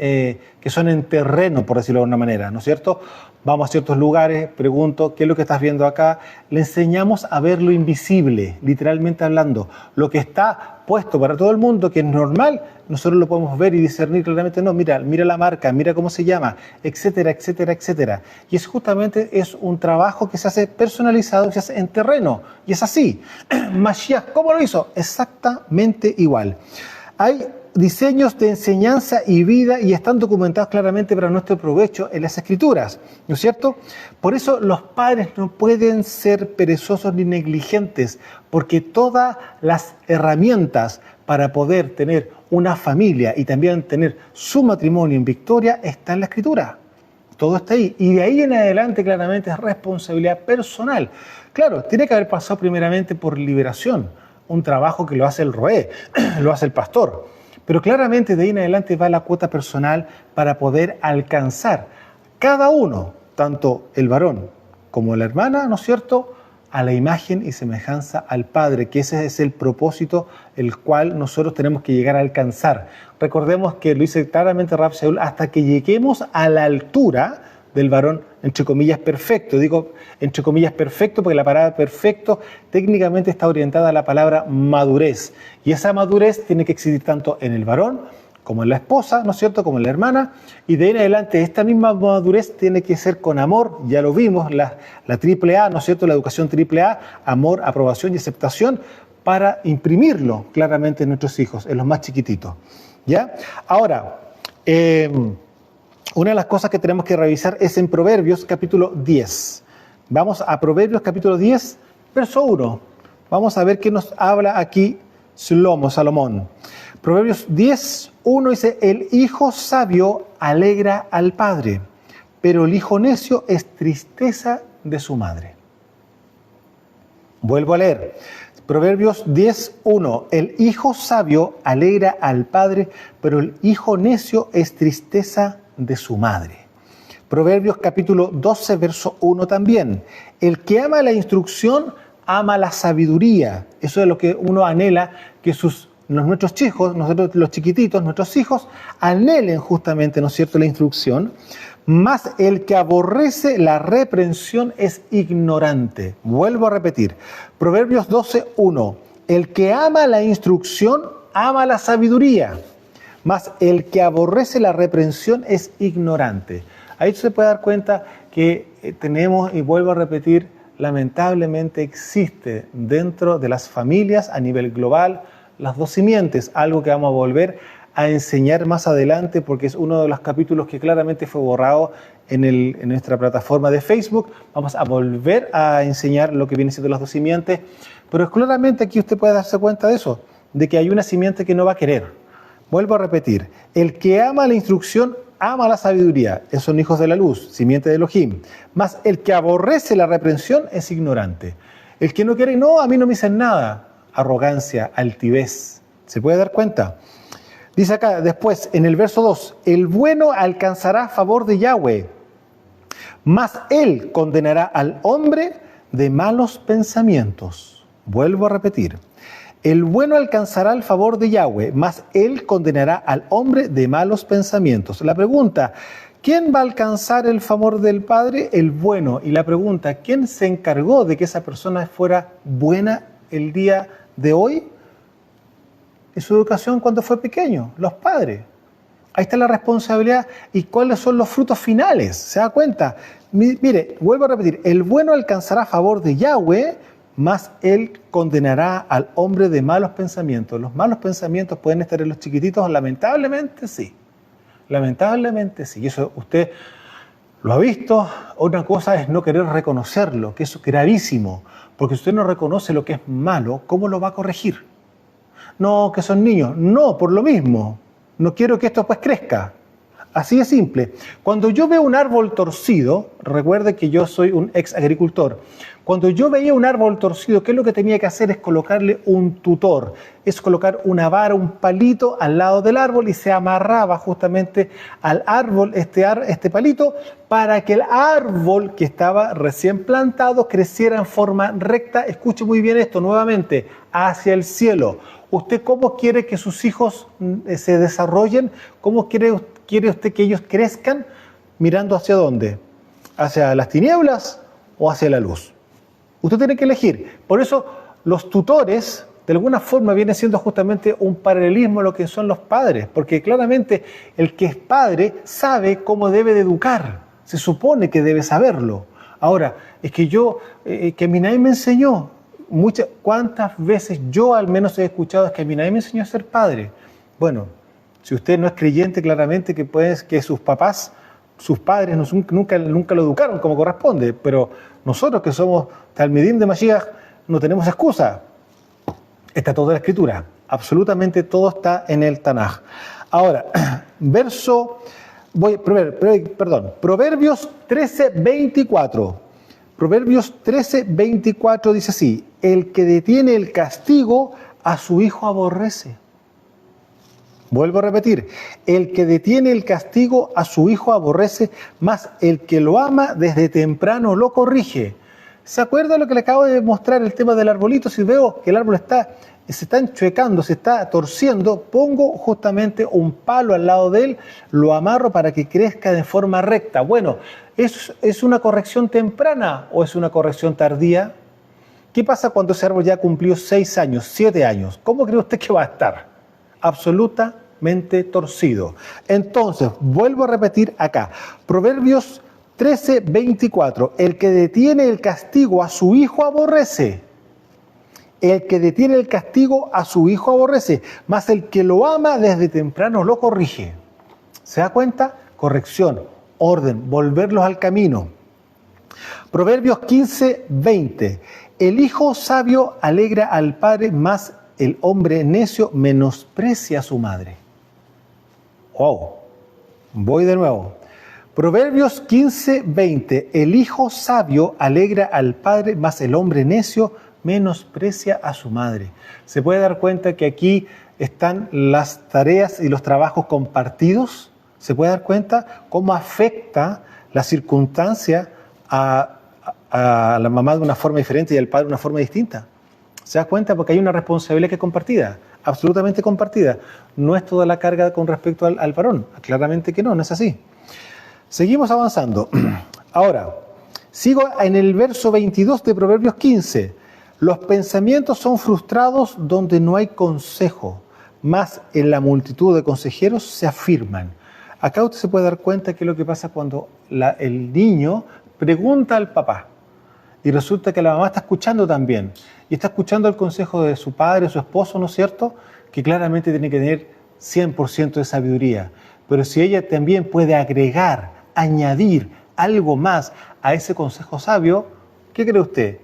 terreno, por decirlo de una manera, ¿no es cierto? Vamos a ciertos lugares, pregunto, ¿qué es lo que estás viendo acá? Le enseñamos a ver lo invisible, literalmente hablando. Lo que está puesto para todo el mundo, que es normal, nosotros lo podemos ver y discernir claramente. No, mira la marca, mira cómo se llama, etcétera, etcétera, etcétera. Y eso justamente es un trabajo que se hace personalizado, se hace en terreno. Y es así. Mashiach, ¿cómo lo hizo? Exactamente igual. Hay diseños de enseñanza y vida y están documentados claramente para nuestro provecho en las Escrituras, ¿no es cierto? Por eso los padres no pueden ser perezosos ni negligentes, porque todas las herramientas para poder tener una familia y también tener su matrimonio en victoria está en la Escritura. Todo está ahí. Y de ahí en adelante claramente es responsabilidad personal. Claro, tiene que haber pasado primeramente por liberación, un trabajo que lo hace el roé, lo hace el pastor. Pero claramente de ahí en adelante va la cuota personal para poder alcanzar cada uno, tanto el varón como la hermana, ¿no es cierto?, a la imagen y semejanza al Padre, que ese es el propósito el cual nosotros tenemos que llegar a alcanzar. Recordemos que lo dice claramente Rav Shaul, hasta que lleguemos a la altura del varón, entre comillas, perfecto. Digo entre comillas perfecto porque la palabra perfecto técnicamente está orientada a la palabra madurez. Y esa madurez tiene que existir tanto en el varón como en la esposa, ¿no es cierto?, como en la hermana. Y de ahí en adelante esta misma madurez tiene que ser con amor. Ya lo vimos, la triple A, ¿no es cierto?, la educación triple A, amor, aprobación y aceptación, para imprimirlo claramente en nuestros hijos, en los más chiquititos. ¿Ya? Ahora, una de las cosas que tenemos que revisar es en Proverbios capítulo 10. Vamos a Proverbios capítulo 10, verso 1. Vamos a ver qué nos habla aquí Salomón. Proverbios 10, 1 dice, el hijo sabio alegra al padre, pero el hijo necio es tristeza de su madre. Vuelvo a leer. Proverbios 10, 1. El hijo sabio alegra al padre, pero el hijo necio es tristeza de su madre. Proverbios capítulo 12, verso 1 también. El que ama la instrucción, ama la sabiduría. Eso es lo que uno anhela, que nuestros hijos, nosotros los chiquititos, nuestros hijos, anhelen justamente, ¿no es cierto?, la instrucción. Mas el que aborrece la reprensión es ignorante. Vuelvo a repetir. Proverbios 12, 1. El que ama la instrucción, ama la sabiduría. Mas el que aborrece la reprensión es ignorante. Ahí se puede dar cuenta que tenemos, y vuelvo a repetir, lamentablemente existe dentro de las familias a nivel global las dos simientes, algo que vamos a volver a enseñar más adelante porque es uno de los capítulos que claramente fue borrado en nuestra plataforma de Facebook. Vamos a volver a enseñar lo que viene siendo las dos simientes, pero claramente aquí usted puede darse cuenta de eso, de que hay una simiente que no va a querer. Vuelvo a repetir, el que ama la instrucción, ama la sabiduría. Esos son hijos de la luz, simiente de Elohim. Mas el que aborrece la reprensión es ignorante. El que no quiere, no, a mí no me dicen nada. Arrogancia, altivez. ¿Se puede dar cuenta? Dice acá, después, en el verso 2, el bueno alcanzará favor de Yahweh, mas él condenará al hombre de malos pensamientos. Vuelvo a repetir. El bueno alcanzará el favor de Yahweh, mas él condenará al hombre de malos pensamientos. La pregunta, ¿quién va a alcanzar el favor del Padre? El bueno. Y la pregunta, ¿quién se encargó de que esa persona fuera buena el día de hoy? En su educación cuando fue pequeño, los padres. Ahí está la responsabilidad y cuáles son los frutos finales. ¿Se da cuenta? Mire, vuelvo a repetir, el bueno alcanzará favor de Yahweh, mas él condenará al hombre de malos pensamientos. Los malos pensamientos pueden estar en los chiquititos, lamentablemente sí. Lamentablemente sí. Y eso usted lo ha visto. Otra cosa es no querer reconocerlo, que eso es gravísimo. Porque si usted no reconoce lo que es malo, ¿cómo lo va a corregir? No, que son niños. No, por lo mismo. No quiero que esto pues crezca. Así de simple. Cuando yo veo un árbol torcido, recuerde que yo soy un ex agricultor, cuando yo veía un árbol torcido, ¿qué es lo que tenía que hacer? Es colocarle un tutor, es colocar una vara, un palito al lado del árbol y se amarraba justamente al árbol este palito para que el árbol que estaba recién plantado creciera en forma recta. Escuche muy bien esto nuevamente, hacia el cielo. ¿Usted cómo quiere que sus hijos se desarrollen? ¿Cómo quiere usted que ellos crezcan? ¿Mirando hacia dónde? ¿Hacia las tinieblas o hacia la luz? Usted tiene que elegir. Por eso los tutores, de alguna forma, vienen siendo justamente un paralelismo a lo que son los padres, porque claramente el que es padre sabe cómo debe de educar, se supone que debe saberlo. Ahora, es que que a mí nadie me enseñó. ¿Cuántas veces yo al menos he escuchado es que a mí nadie me enseñó a ser padre? Bueno, si usted no es creyente, claramente que sus padres nunca lo educaron como corresponde, pero nosotros que somos Talmidim de Mashiach no tenemos excusa. Está toda la escritura, absolutamente todo está en el Tanaj. Ahora, Proverbios 13:24. Proverbios 13:24 dice así: el que detiene el castigo a su hijo aborrece. Vuelvo a repetir, el que detiene el castigo a su hijo aborrece, mas el que lo ama desde temprano lo corrige. ¿Se acuerda lo que le acabo de mostrar, el tema del arbolito? Si veo que el árbol se está enchuecando, se está torciendo, pongo justamente un palo al lado de él, lo amarro para que crezca de forma recta. Bueno, ¿es una corrección temprana o es una corrección tardía? ¿Qué pasa cuando ese árbol ya cumplió 6 años, 7 años? ¿Cómo cree usted que va a estar? Absolutamente torcido. Entonces, vuelvo a repetir acá, Proverbios 13:24, el que detiene el castigo a su hijo aborrece. El que detiene el castigo a su hijo aborrece, mas el que lo ama desde temprano lo corrige. ¿Se da cuenta? Corrección, orden, volverlos al camino. Proverbios 15:20, el hijo sabio alegra al padre, mas el hombre necio menosprecia a su madre. Wow, voy de nuevo. Proverbios 15:20, el hijo sabio alegra al padre, mas el hombre necio menosprecia a su madre. Se puede dar cuenta que aquí están las tareas y los trabajos compartidos. Se puede dar cuenta cómo afecta la circunstancia a la mamá de una forma diferente y al padre de una forma distinta. ¿Se da cuenta? Porque hay una responsabilidad que es compartida, absolutamente compartida. No es toda la carga con respecto al varón. Claramente que no es así. Seguimos avanzando. Ahora, sigo en el verso 22 de Proverbios 15. Los pensamientos son frustrados donde no hay consejo, mas en la multitud de consejeros se afirman. Acá usted se puede dar cuenta que es lo que pasa cuando el niño pregunta al papá y resulta que la mamá está escuchando también y está escuchando el consejo de su padre, su esposo, ¿no es cierto? Que claramente tiene que tener 100% de sabiduría. Pero si ella también puede agregar, añadir algo más a ese consejo sabio, ¿qué cree usted?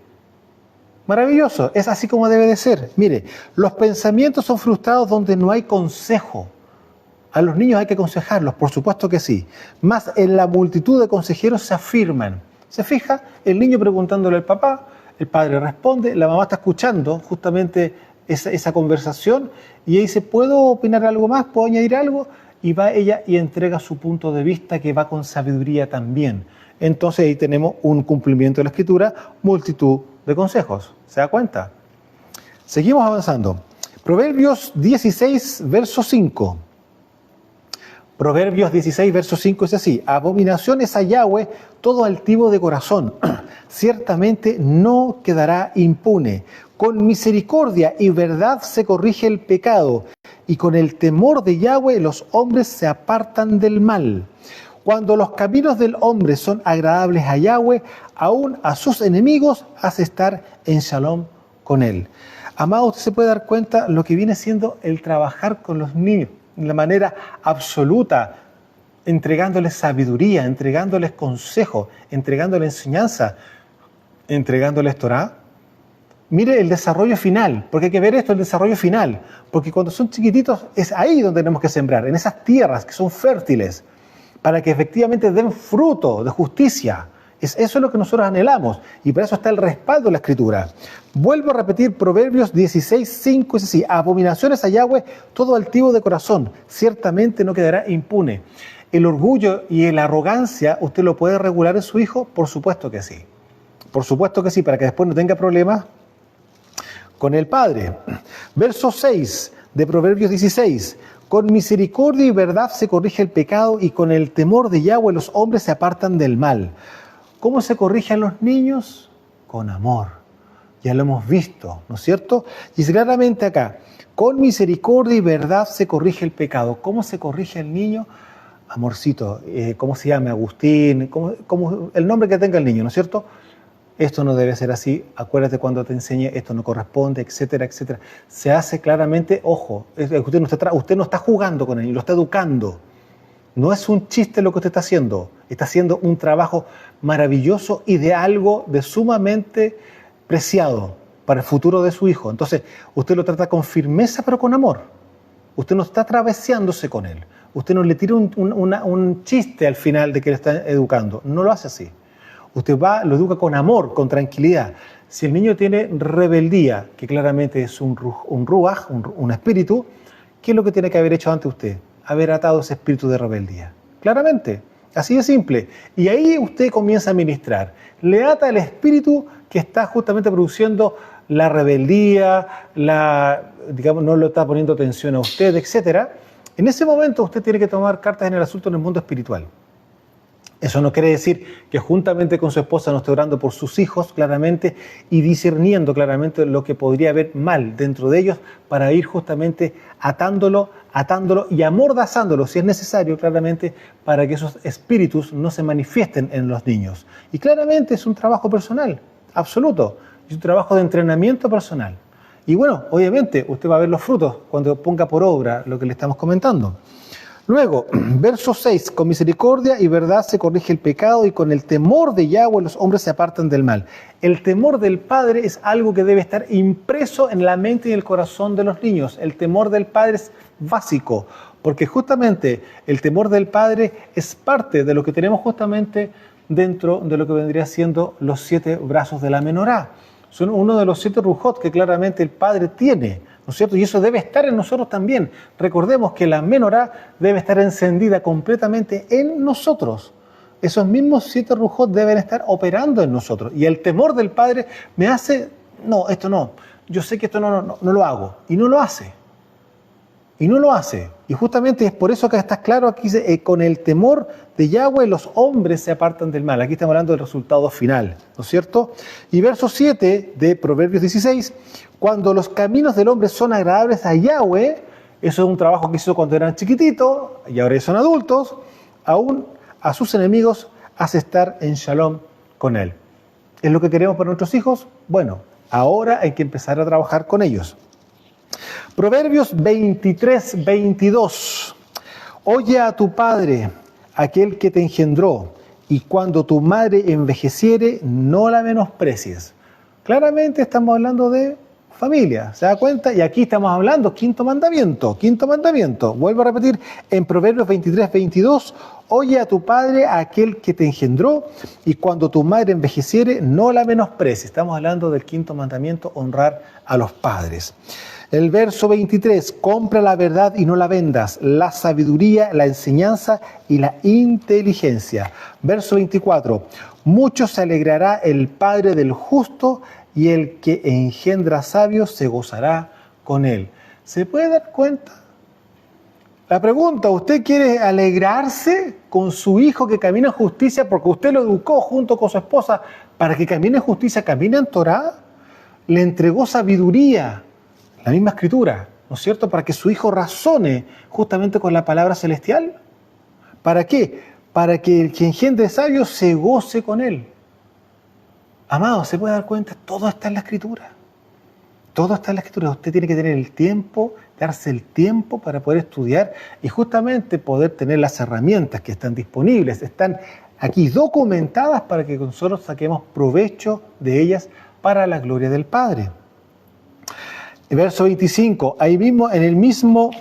Maravilloso, es así como debe de ser. Mire, los pensamientos son frustrados donde no hay consejo. A los niños hay que aconsejarlos, por supuesto que sí. Más en la multitud de consejeros se afirman. ¿Se fija? El niño preguntándole al papá, el padre responde, la mamá está escuchando justamente esa conversación y ella dice, ¿puedo opinar algo más? ¿Puedo añadir algo? Y va ella y entrega su punto de vista que va con sabiduría también. Entonces ahí tenemos un cumplimiento de la escritura, multitud de consejos. ¿Se da cuenta? Seguimos avanzando. Proverbios 16, verso 5. Proverbios 16, verso 5 es así: abominación es a Yahweh todo altivo de corazón, ciertamente no quedará impune. Con misericordia y verdad se corrige el pecado, y con el temor de Yahweh los hombres se apartan del mal. Cuando los caminos del hombre son agradables a Yahweh, aún a sus enemigos hace estar en shalom con él. Amado, usted se puede dar cuenta lo que viene siendo el trabajar con los niños de manera absoluta, entregándoles sabiduría, entregándoles consejo, entregándoles enseñanza, entregándoles Torah. Mire el desarrollo final, porque hay que ver esto, el desarrollo final, porque cuando son chiquititos es ahí donde tenemos que sembrar, en esas tierras que son fértiles. para que efectivamente den fruto de justicia. Eso es lo que nosotros anhelamos y para eso está el respaldo de la Escritura. Vuelvo a repetir Proverbios 16:5, es así: abominaciones a Yahweh todo altivo de corazón, ciertamente no quedará impune. ¿El orgullo y la arrogancia usted lo puede regular en su hijo? Por supuesto que sí. Por supuesto que sí, para que después no tenga problemas con el padre. Verso 6 de Proverbios 16. Con misericordia y verdad se corrige el pecado y con el temor de Yahweh los hombres se apartan del mal. ¿Cómo se corrigen los niños? Con amor. Ya lo hemos visto, ¿no es cierto? Y es claramente acá, con misericordia y verdad se corrige el pecado. ¿Cómo se corrige el niño? Amorcito, ¿cómo se llama? Agustín, como el nombre que tenga el niño, ¿no es cierto? Esto no debe ser así, acuérdate cuando te enseñe, esto no corresponde, etcétera, etcétera. Se hace claramente, ojo, usted no está jugando con él, lo está educando. No es un chiste lo que usted está haciendo un trabajo maravilloso y de algo de sumamente preciado para el futuro de su hijo. Entonces, usted lo trata con firmeza pero con amor. Usted no está traveseándose con él. Usted no le tira un chiste al final de que le está educando. No lo hace así. Usted lo educa con amor, con tranquilidad. Si el niño tiene rebeldía, que claramente es un ruaj, un espíritu, ¿qué es lo que tiene que haber hecho ante usted? Haber atado ese espíritu de rebeldía. Claramente, así de simple. Y ahí usted comienza a ministrar. Le ata el espíritu que está justamente produciendo la rebeldía, digamos, no lo está poniendo atención a usted, etc. En ese momento usted tiene que tomar cartas en el asunto en el mundo espiritual. Eso no quiere decir que juntamente con su esposa no esté orando por sus hijos claramente y discerniendo claramente lo que podría haber mal dentro de ellos para ir justamente atándolo y amordazándolo si es necesario claramente para que esos espíritus no se manifiesten en los niños. Y claramente es un trabajo personal, absoluto, es un trabajo de entrenamiento personal. Y bueno, obviamente usted va a ver los frutos cuando ponga por obra lo que le estamos comentando. Luego, verso 6, con misericordia y verdad se corrige el pecado y con el temor de Yahweh los hombres se apartan del mal. El temor del Padre es algo que debe estar impreso en la mente y el corazón de los niños. El temor del Padre es básico, porque justamente el temor del Padre es parte de lo que tenemos justamente dentro de lo que vendría siendo los 7 brazos de la menorá. Son uno de los 7 rujot que claramente el Padre tiene, ¿no es cierto? Y eso debe estar en nosotros también. Recordemos que la menorá debe estar encendida completamente en nosotros. Esos mismos 7 rujot deben estar operando en nosotros. Y el temor del Padre me hace, no, esto no. Yo sé que esto no lo hago. Y no lo hace. Y no lo hace. Y justamente es por eso que está claro aquí, con el temor de Yahweh los hombres se apartan del mal. Aquí estamos hablando del resultado final, ¿no es cierto? Y verso 7 de Proverbios 16, cuando los caminos del hombre son agradables a Yahweh, eso es un trabajo que hizo cuando eran chiquititos, y ahora son adultos, aún a sus enemigos hace estar en shalom con él. ¿Es lo que queremos para nuestros hijos? Bueno, ahora hay que empezar a trabajar con ellos. Proverbios 23:22. Oye a tu padre, aquel que te engendró, y cuando tu madre envejeciere, no la menosprecies. Claramente estamos hablando de familia, ¿se da cuenta? Y aquí estamos hablando, quinto mandamiento. Vuelvo a repetir, en Proverbios 23:22, oye a tu padre, aquel que te engendró, y cuando tu madre envejeciere, no la menosprecies. Estamos hablando del quinto mandamiento, honrar a los padres. El verso 23, compra la verdad y no la vendas, la sabiduría, la enseñanza y la inteligencia. Verso 24, mucho se alegrará el padre del justo y el que engendra sabios se gozará con él. ¿Se puede dar cuenta? La pregunta, ¿usted quiere alegrarse con su hijo que camina en justicia porque usted lo educó junto con su esposa para que camine en justicia, camine en Torá? Le entregó sabiduría. La misma escritura, ¿no es cierto? Para que su hijo razone justamente con la palabra celestial. ¿Para qué? Para que el que engendre sabios se goce con él. Amado, ¿se puede dar cuenta? Todo está en la escritura. Todo está en la escritura. Usted tiene que tener el tiempo, darse el tiempo para poder estudiar y justamente poder tener las herramientas que están disponibles, están aquí documentadas para que nosotros saquemos provecho de ellas para la gloria del Padre. Verso 25, ahí mismo, en el mismo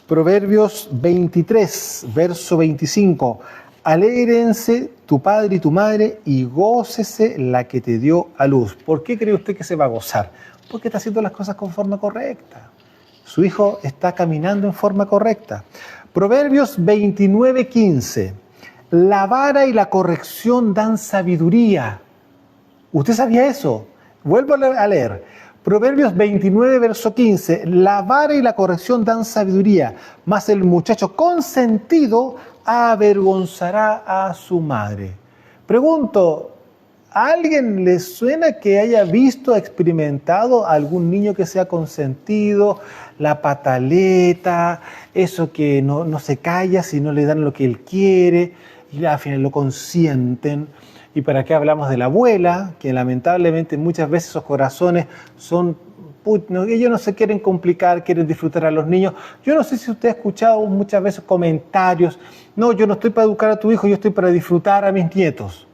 Proverbios 23, verso 25. Alégrense tu padre y tu madre y gócese la que te dio a luz. ¿Por qué cree usted que se va a gozar? Porque está haciendo las cosas con forma correcta. Su hijo está caminando en forma correcta. Proverbios 29:15. La vara y la corrección dan sabiduría. ¿Usted sabía eso? Vuelvo a leer. Proverbios 29, verso 15. La vara y la corrección dan sabiduría, mas el muchacho consentido avergonzará a su madre. Pregunto, ¿a alguien le suena que haya visto, experimentado a algún niño que sea consentido, la pataleta, eso que no se calla si no le dan lo que él quiere y al final lo consienten? ¿Y para qué hablamos de la abuela? Que lamentablemente muchas veces esos corazones son... ellos no se quieren complicar, quieren disfrutar a los niños. Yo no sé si usted ha escuchado muchas veces comentarios. No, yo no estoy para educar a tu hijo, yo estoy para disfrutar a mis nietos.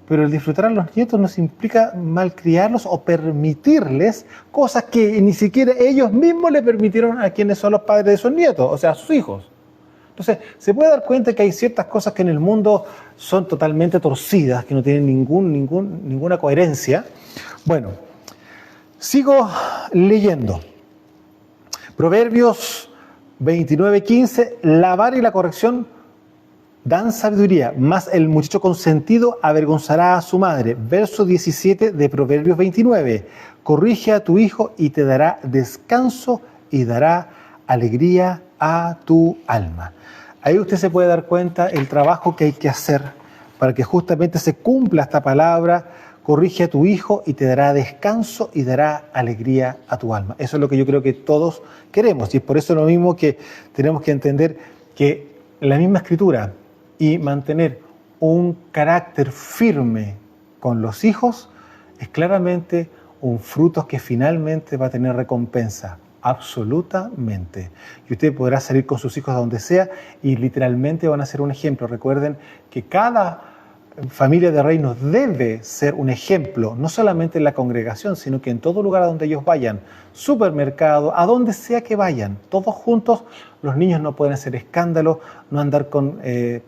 Pero el disfrutar a los nietos nos implica malcriarlos o permitirles cosas que ni siquiera ellos mismos le permitieron a quienes son los padres de esos nietos, o sea, a sus hijos. Entonces, se puede dar cuenta que hay ciertas cosas que en el mundo son totalmente torcidas, que no tienen ninguna coherencia. Bueno, sigo leyendo. Proverbios 29:15, la vara y la corrección dan sabiduría, mas el muchacho consentido avergonzará a su madre. Verso 17 de Proverbios 29, corrige a tu hijo y te dará descanso y dará alegría a tu alma. Ahí usted se puede dar cuenta el trabajo que hay que hacer para que justamente se cumpla esta palabra: corrige a tu hijo y te dará descanso y dará alegría a tu alma. Eso es lo que yo creo que todos queremos, y es por eso lo mismo que tenemos que entender que la misma escritura y mantener un carácter firme con los hijos es claramente un fruto que finalmente va a tener recompensa. Absolutamente. Y usted podrá salir con sus hijos a donde sea y literalmente van a ser un ejemplo. Recuerden que cada familia de reinos debe ser un ejemplo, no solamente en la congregación, sino que en todo lugar a donde ellos vayan, supermercado, a donde sea que vayan, todos juntos. Los niños no pueden hacer escándalo, no andar con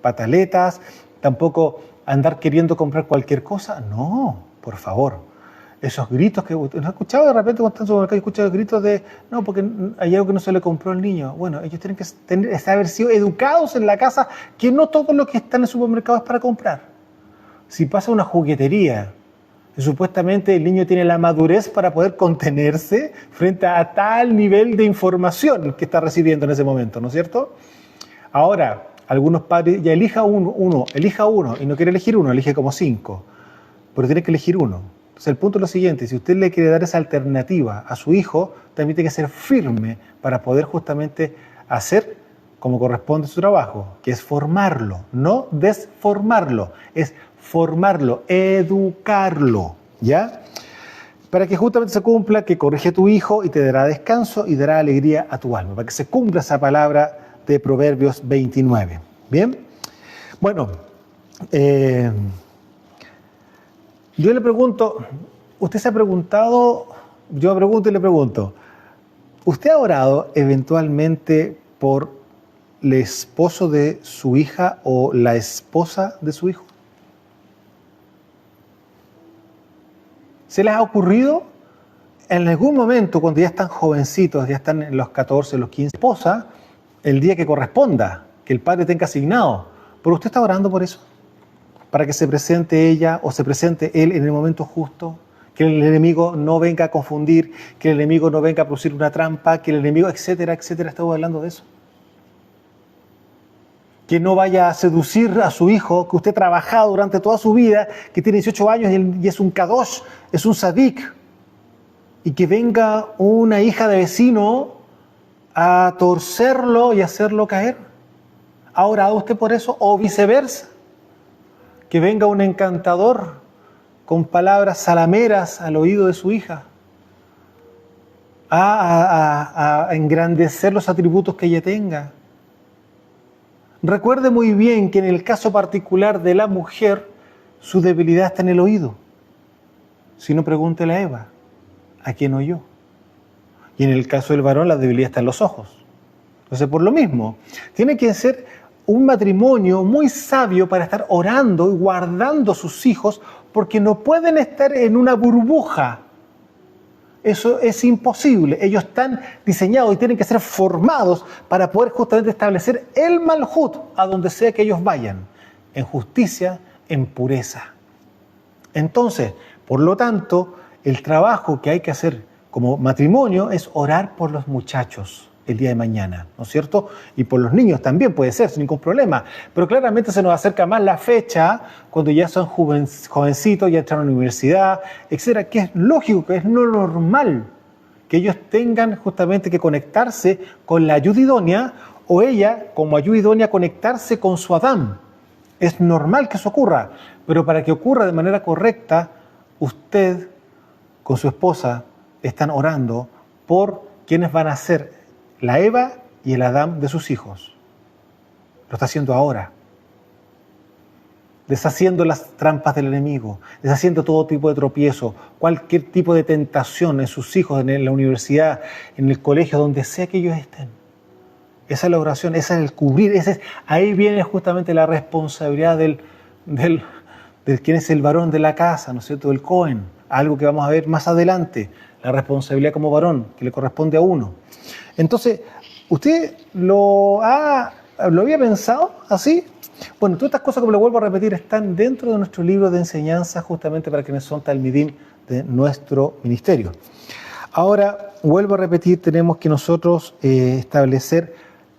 pataletas, tampoco andar queriendo comprar cualquier cosa. No, por favor. Esos gritos que usted no ha escuchado de repente cuando están en el supermercado y escuchan los gritos de no, porque hay algo que no se le compró al niño. Bueno, ellos tienen que haber sido educados en la casa que no todo lo que está en el supermercado es para comprar. Si pasa a una juguetería, supuestamente el niño tiene la madurez para poder contenerse frente a tal nivel de información que está recibiendo en ese momento, ¿no es cierto? Ahora, algunos padres ya elija uno y no quiere elegir uno, elige como 5, pero tiene que elegir uno. Entonces el punto es lo siguiente: si usted le quiere dar esa alternativa a su hijo, también tiene que ser firme para poder justamente hacer como corresponde su trabajo, que es formarlo, no desformarlo, es formarlo, educarlo, ¿ya? Para que justamente se cumpla que corrige a tu hijo y te dará descanso y dará alegría a tu alma, para que se cumpla esa palabra de Proverbios 29. ¿Bien? Bueno, yo le pregunto, usted se ha preguntado, yo pregunto y le pregunto, ¿usted ha orado eventualmente por el esposo de su hija o la esposa de su hijo? ¿Se les ha ocurrido en algún momento, cuando ya están jovencitos, ya están en los 14, los 15, esposa, el día que corresponda, que el padre tenga asignado, pero usted está orando por eso? Para que se presente ella o se presente él en el momento justo, que el enemigo no venga a confundir, que el enemigo no venga a producir una trampa, que el enemigo, etcétera, etcétera. Estamos hablando de eso. Que no vaya a seducir a su hijo, que usted ha trabajado durante toda su vida, que tiene 18 años y es un kadosh, es un sadik, y que venga una hija de vecino a torcerlo y hacerlo caer. ¿Ha orado usted por eso? O viceversa, que venga un encantador con palabras salameras al oído de su hija a engrandecer los atributos que ella tenga. Recuerde muy bien que en el caso particular de la mujer, su debilidad está en el oído. Si no, pregúntele a Eva, ¿a quién oyó? Y en el caso del varón, la debilidad está en los ojos. Entonces, por lo mismo, tiene que ser un matrimonio muy sabio para estar orando y guardando sus hijos, porque no pueden estar en una burbuja. Eso es imposible. Ellos están diseñados y tienen que ser formados para poder justamente establecer el Malhut a donde sea que ellos vayan, en justicia, en pureza. Entonces, por lo tanto, el trabajo que hay que hacer como matrimonio es orar por los muchachos el día de mañana, ¿no es cierto? Y por los niños también puede ser, sin ningún problema. Pero claramente se nos acerca más la fecha cuando ya son jovencitos, ya entran a la universidad, etcétera, que es lógico, que es lo normal, que ellos tengan justamente que conectarse con la ayuda idónea, o ella, como ayuda idónea, conectarse con su Adán. Es normal que eso ocurra, pero para que ocurra de manera correcta, usted con su esposa están orando por quienes van a ser la Eva y el Adán de sus hijos. Lo está haciendo ahora. Deshaciendo las trampas del enemigo, deshaciendo todo tipo de tropiezo, cualquier tipo de tentación en sus hijos, en la universidad, en el colegio, donde sea que ellos estén. Esa es la oración, ese es el cubrir, ahí viene justamente la responsabilidad del quien es el varón de la casa, ¿no es cierto?, del Cohen, algo que vamos a ver más adelante, la responsabilidad como varón, que le corresponde a uno. Entonces, ¿usted lo había pensado así? Bueno, todas estas cosas, como le vuelvo a repetir, están dentro de nuestro libro de enseñanza justamente para quienes son talmidim de nuestro ministerio. Ahora, vuelvo a repetir, tenemos que nosotros establecer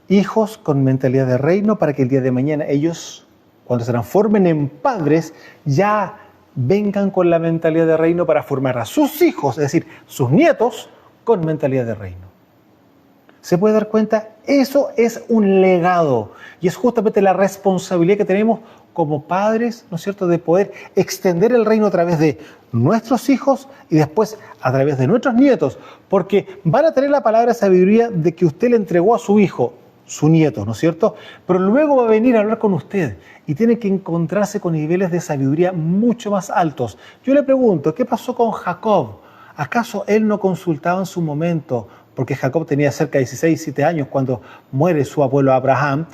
hijos con mentalidad de reino para que el día de mañana ellos, cuando se transformen en padres, ya vengan con la mentalidad de reino para formar a sus hijos, es decir, sus nietos, con mentalidad de reino. ¿Se puede dar cuenta? Eso es un legado y es justamente la responsabilidad que tenemos como padres, ¿no es cierto?, de poder extender el reino a través de nuestros hijos y después a través de nuestros nietos, porque van a tener la palabra sabiduría de que usted le entregó a su hijo, su nieto, ¿no es cierto? Pero luego va a venir a hablar con usted y tiene que encontrarse con niveles de sabiduría mucho más altos. Yo le pregunto, ¿qué pasó con Jacob? ¿Acaso él no consultaba en su momento? Porque Jacob tenía cerca de 16, 17 años cuando muere su abuelo Abraham.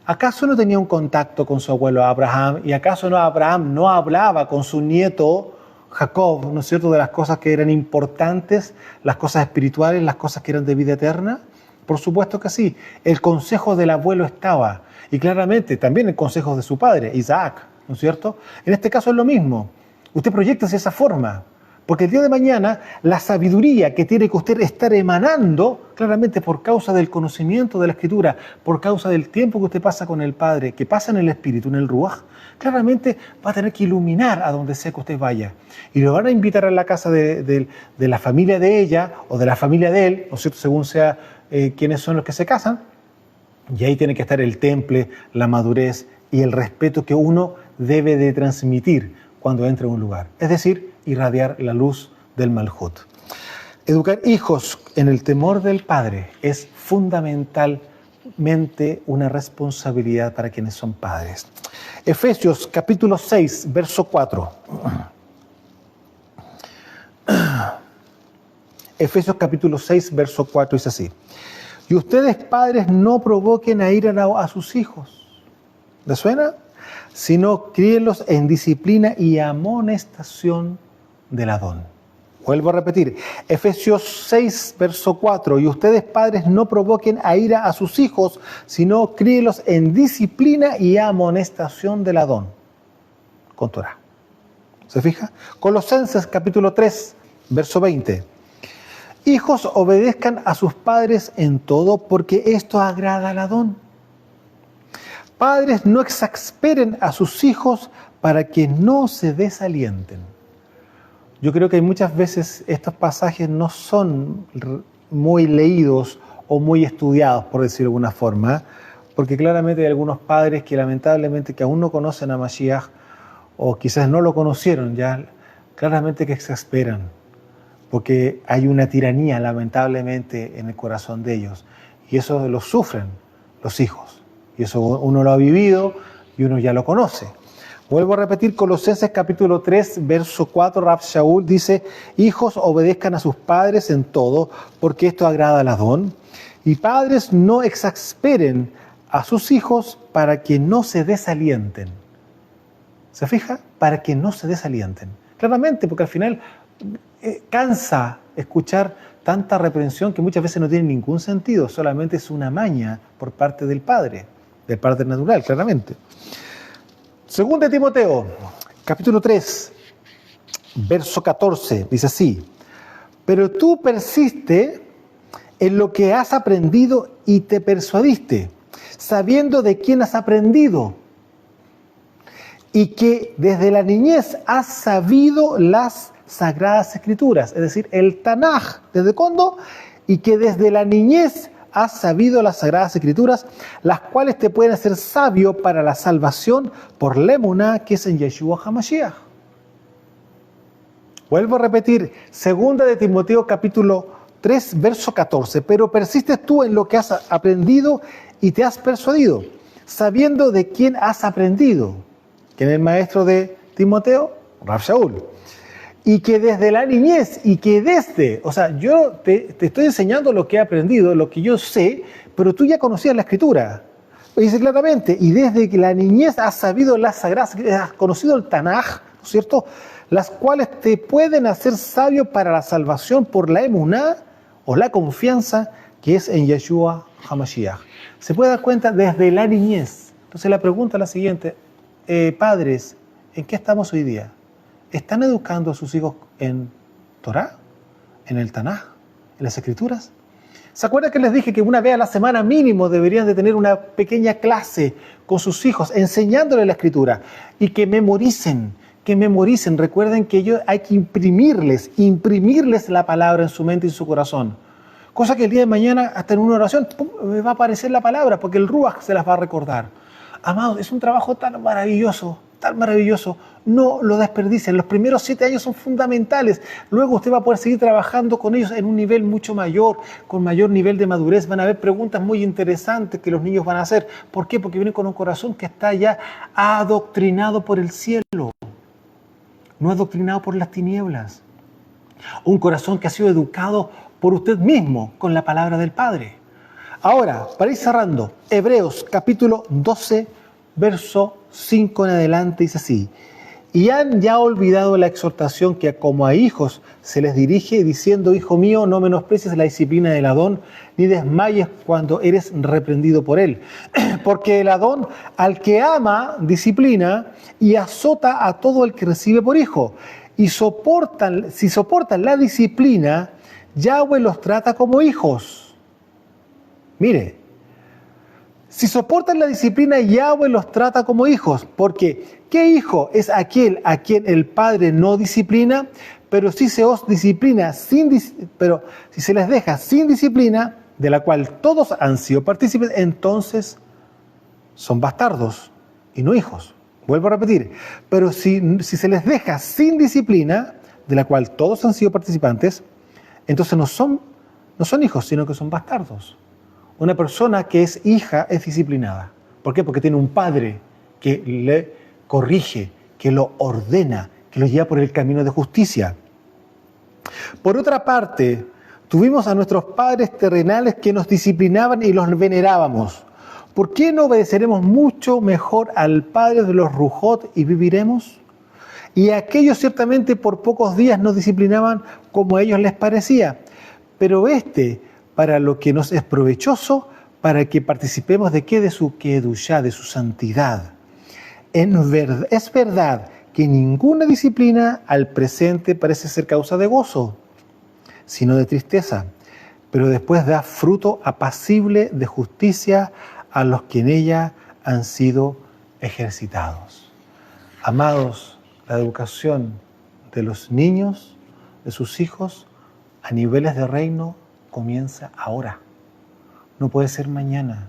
¿Acaso no tenía un contacto con su abuelo Abraham? ¿Y acaso Abraham no hablaba con su nieto Jacob, ¿no es cierto?, de las cosas que eran importantes, las cosas espirituales, las cosas que eran de vida eterna? Por supuesto que sí. El consejo del abuelo estaba. Y claramente también el consejo de su padre, Isaac, ¿no es cierto? En este caso es lo mismo. Usted proyecta de esa forma. Porque el día de mañana, la sabiduría que tiene que usted estar emanando, claramente por causa del conocimiento de la Escritura, por causa del tiempo que usted pasa con el Padre, que pasa en el Espíritu, en el Ruaj, claramente va a tener que iluminar a donde sea que usted vaya. Y lo van a invitar a la casa de la familia de ella o de la familia de él, ¿no es cierto?, según sea quiénes son los que se casan. Y ahí tiene que estar el temple, la madurez y el respeto que uno debe de transmitir cuando entra a un lugar. Es decir, irradiar la luz del Malhut. Educar hijos en el temor del Padre es fundamentalmente una responsabilidad para quienes son padres. Efesios capítulo 6, verso 4. Efesios capítulo 6, verso 4 dice así: y ustedes, padres, no provoquen a ira a sus hijos. ¿Les suena? Sino críenlos en disciplina y amonestación del Adón. Vuelvo a repetir, Efesios 6, verso 4, y ustedes, padres, no provoquen a ira a sus hijos, sino críenlos en disciplina y amonestación del Adón. Con Torah. ¿Se fija? Colosenses capítulo 3, verso 20. Hijos, obedezcan a sus padres en todo, porque esto agrada al Adón. Padres, no exasperen a sus hijos para que no se desalienten. Yo creo que muchas veces estos pasajes no son muy leídos o muy estudiados, por decirlo de alguna forma, porque claramente hay algunos padres que lamentablemente que aún no conocen a Mashiach o quizás no lo conocieron ya, claramente que exasperan, porque hay una tiranía lamentablemente en el corazón de ellos y eso lo sufren los hijos. Y eso uno lo ha vivido y uno ya lo conoce. Vuelvo a repetir, Colosenses capítulo 3, verso 4, Rav Shaul dice: hijos, obedezcan a sus padres en todo, porque esto agrada al Adón. Y padres, no exasperen a sus hijos para que no se desalienten. ¿Se fija? Para que no se desalienten. Claramente, porque al final cansa escuchar tanta reprensión que muchas veces no tiene ningún sentido, solamente es una maña por parte del Padre natural, claramente. Según Timoteo, capítulo 3, verso 14, dice así: pero tú persiste en lo que has aprendido y te persuadiste, sabiendo de quién has aprendido, y que desde la niñez has sabido las Sagradas Escrituras, es decir, el Tanaj. ¿Desde cuándo? Y que desde la niñez has sabido las Sagradas Escrituras, las cuales te pueden hacer sabio para la salvación por la emuná que es en Yeshua HaMashiach. Vuelvo a repetir, segunda de Timoteo capítulo 3, verso 14. Pero persistes tú en lo que has aprendido y te has persuadido, sabiendo de quién has aprendido. ¿Quién es el maestro de Timoteo? Rav Shaul. Y que desde la niñez, y que desde, o sea, yo te estoy enseñando lo que he aprendido, lo que yo sé, pero tú ya conocías la Escritura. Dice claramente, y desde que la niñez has sabido las Sagradas, has conocido el Tanaj, ¿no es cierto?, las cuales te pueden hacer sabio para la salvación por la emuná, o la confianza, que es en Yeshua HaMashiach. Se puede dar cuenta desde la niñez. Entonces la pregunta es la siguiente: padres, ¿en qué estamos hoy día? ¿Están educando a sus hijos en Torah, en el Tanaj, en las Escrituras? ¿Se acuerdan que les dije que una vez a la semana mínimo deberían de tener una pequeña clase con sus hijos, enseñándoles la Escritura? Y que memoricen. Recuerden que ellos hay que imprimirles la palabra en su mente y en su corazón. Cosa que el día de mañana, hasta en una oración, ¡pum!, va a aparecer la palabra, porque el Ruach se las va a recordar. Amados, es un trabajo tan maravilloso, no lo desperdicien. Los primeros 7 años son fundamentales. Luego usted va a poder seguir trabajando con ellos en un nivel mucho mayor, con mayor nivel de madurez. Van a haber preguntas muy interesantes que los niños van a hacer. ¿Por qué? Porque vienen con un corazón que está ya adoctrinado por el cielo, no adoctrinado por las tinieblas. Un corazón que ha sido educado por usted mismo con la palabra del Padre. Ahora, para ir cerrando, Hebreos capítulo 12, verso 5 en adelante, dice así: y han ya olvidado la exhortación que como a hijos se les dirige, diciendo: hijo mío, no menosprecies la disciplina del Adón, ni desmayes cuando eres reprendido por él. Porque el Adón al que ama disciplina y azota a todo el que recibe por hijo. Y si soportan la disciplina, Yahweh los trata como hijos. Mire, si soportan la disciplina, Yahweh los trata como hijos, porque ¿qué hijo es aquel a quien el Padre no disciplina? Pero si se os disciplina pero si se les deja sin disciplina, de la cual todos han sido partícipes, entonces son bastardos y no hijos. Vuelvo a repetir, pero si se les deja sin disciplina, de la cual todos han sido participantes, entonces no son hijos, sino que son bastardos. Una persona que es hija es disciplinada. ¿Por qué? Porque tiene un padre que le corrige, que lo ordena, que lo lleva por el camino de justicia. Por otra parte, tuvimos a nuestros padres terrenales que nos disciplinaban y los venerábamos. ¿Por qué no obedeceremos mucho mejor al Padre de los Rujot y viviremos? Y aquellos ciertamente por pocos días nos disciplinaban como a ellos les parecía, pero para lo que nos es provechoso, para que participemos de qué, de su kedushá, de su santidad. Es verdad que ninguna disciplina al presente parece ser causa de gozo, sino de tristeza, pero después da fruto apacible de justicia a los que en ella han sido ejercitados. Amados, la educación de los niños, de sus hijos, a niveles de reino, comienza ahora. No puede ser mañana.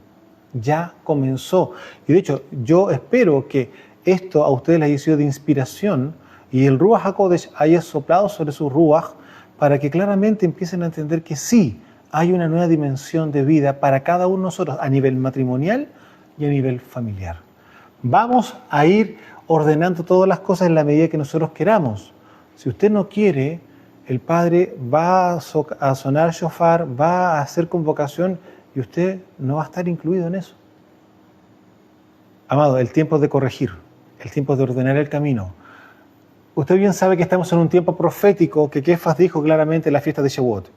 Ya comenzó. Y de hecho, yo espero que esto a ustedes les haya sido de inspiración y el Ruach HaKodesh haya soplado sobre su Ruach para que claramente empiecen a entender que sí, hay una nueva dimensión de vida para cada uno de nosotros a nivel matrimonial y a nivel familiar. Vamos a ir ordenando todas las cosas en la medida que nosotros queramos. Si usted no quiere, el Padre va a sonar shofar, va a hacer convocación y usted no va a estar incluido en eso. Amado, el tiempo es de corregir, el tiempo es de ordenar el camino. Usted bien sabe que estamos en un tiempo profético que Kefas dijo claramente en la fiesta de Shavuot.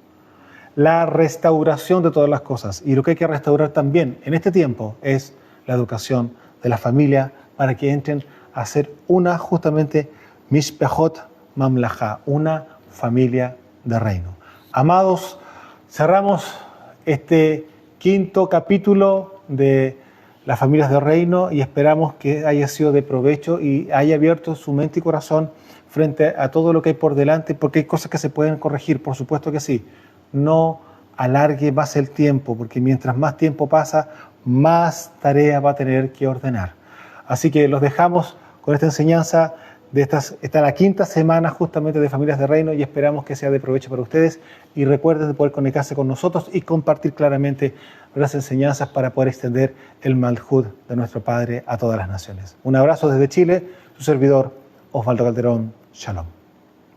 La restauración de todas las cosas. Y lo que hay que restaurar también en este tiempo es la educación de la familia para que entren a ser una, justamente, Mishpachot Mamlacha, una familia de reino. Amados, cerramos este 5º capítulo de las familias de reino y esperamos que haya sido de provecho y haya abierto su mente y corazón frente a todo lo que hay por delante, porque hay cosas que se pueden corregir, por supuesto que sí. No alargue más el tiempo, porque mientras más tiempo pasa, más tareas va a tener que ordenar. Así que los dejamos con esta enseñanza de esta la 5ª semana justamente de Familias de Reino y esperamos que sea de provecho para ustedes. Y recuerden de poder conectarse con nosotros y compartir claramente las enseñanzas para poder extender el Malhut de nuestro Padre a todas las naciones. Un abrazo desde Chile, su servidor Osvaldo Calderón. Shalom.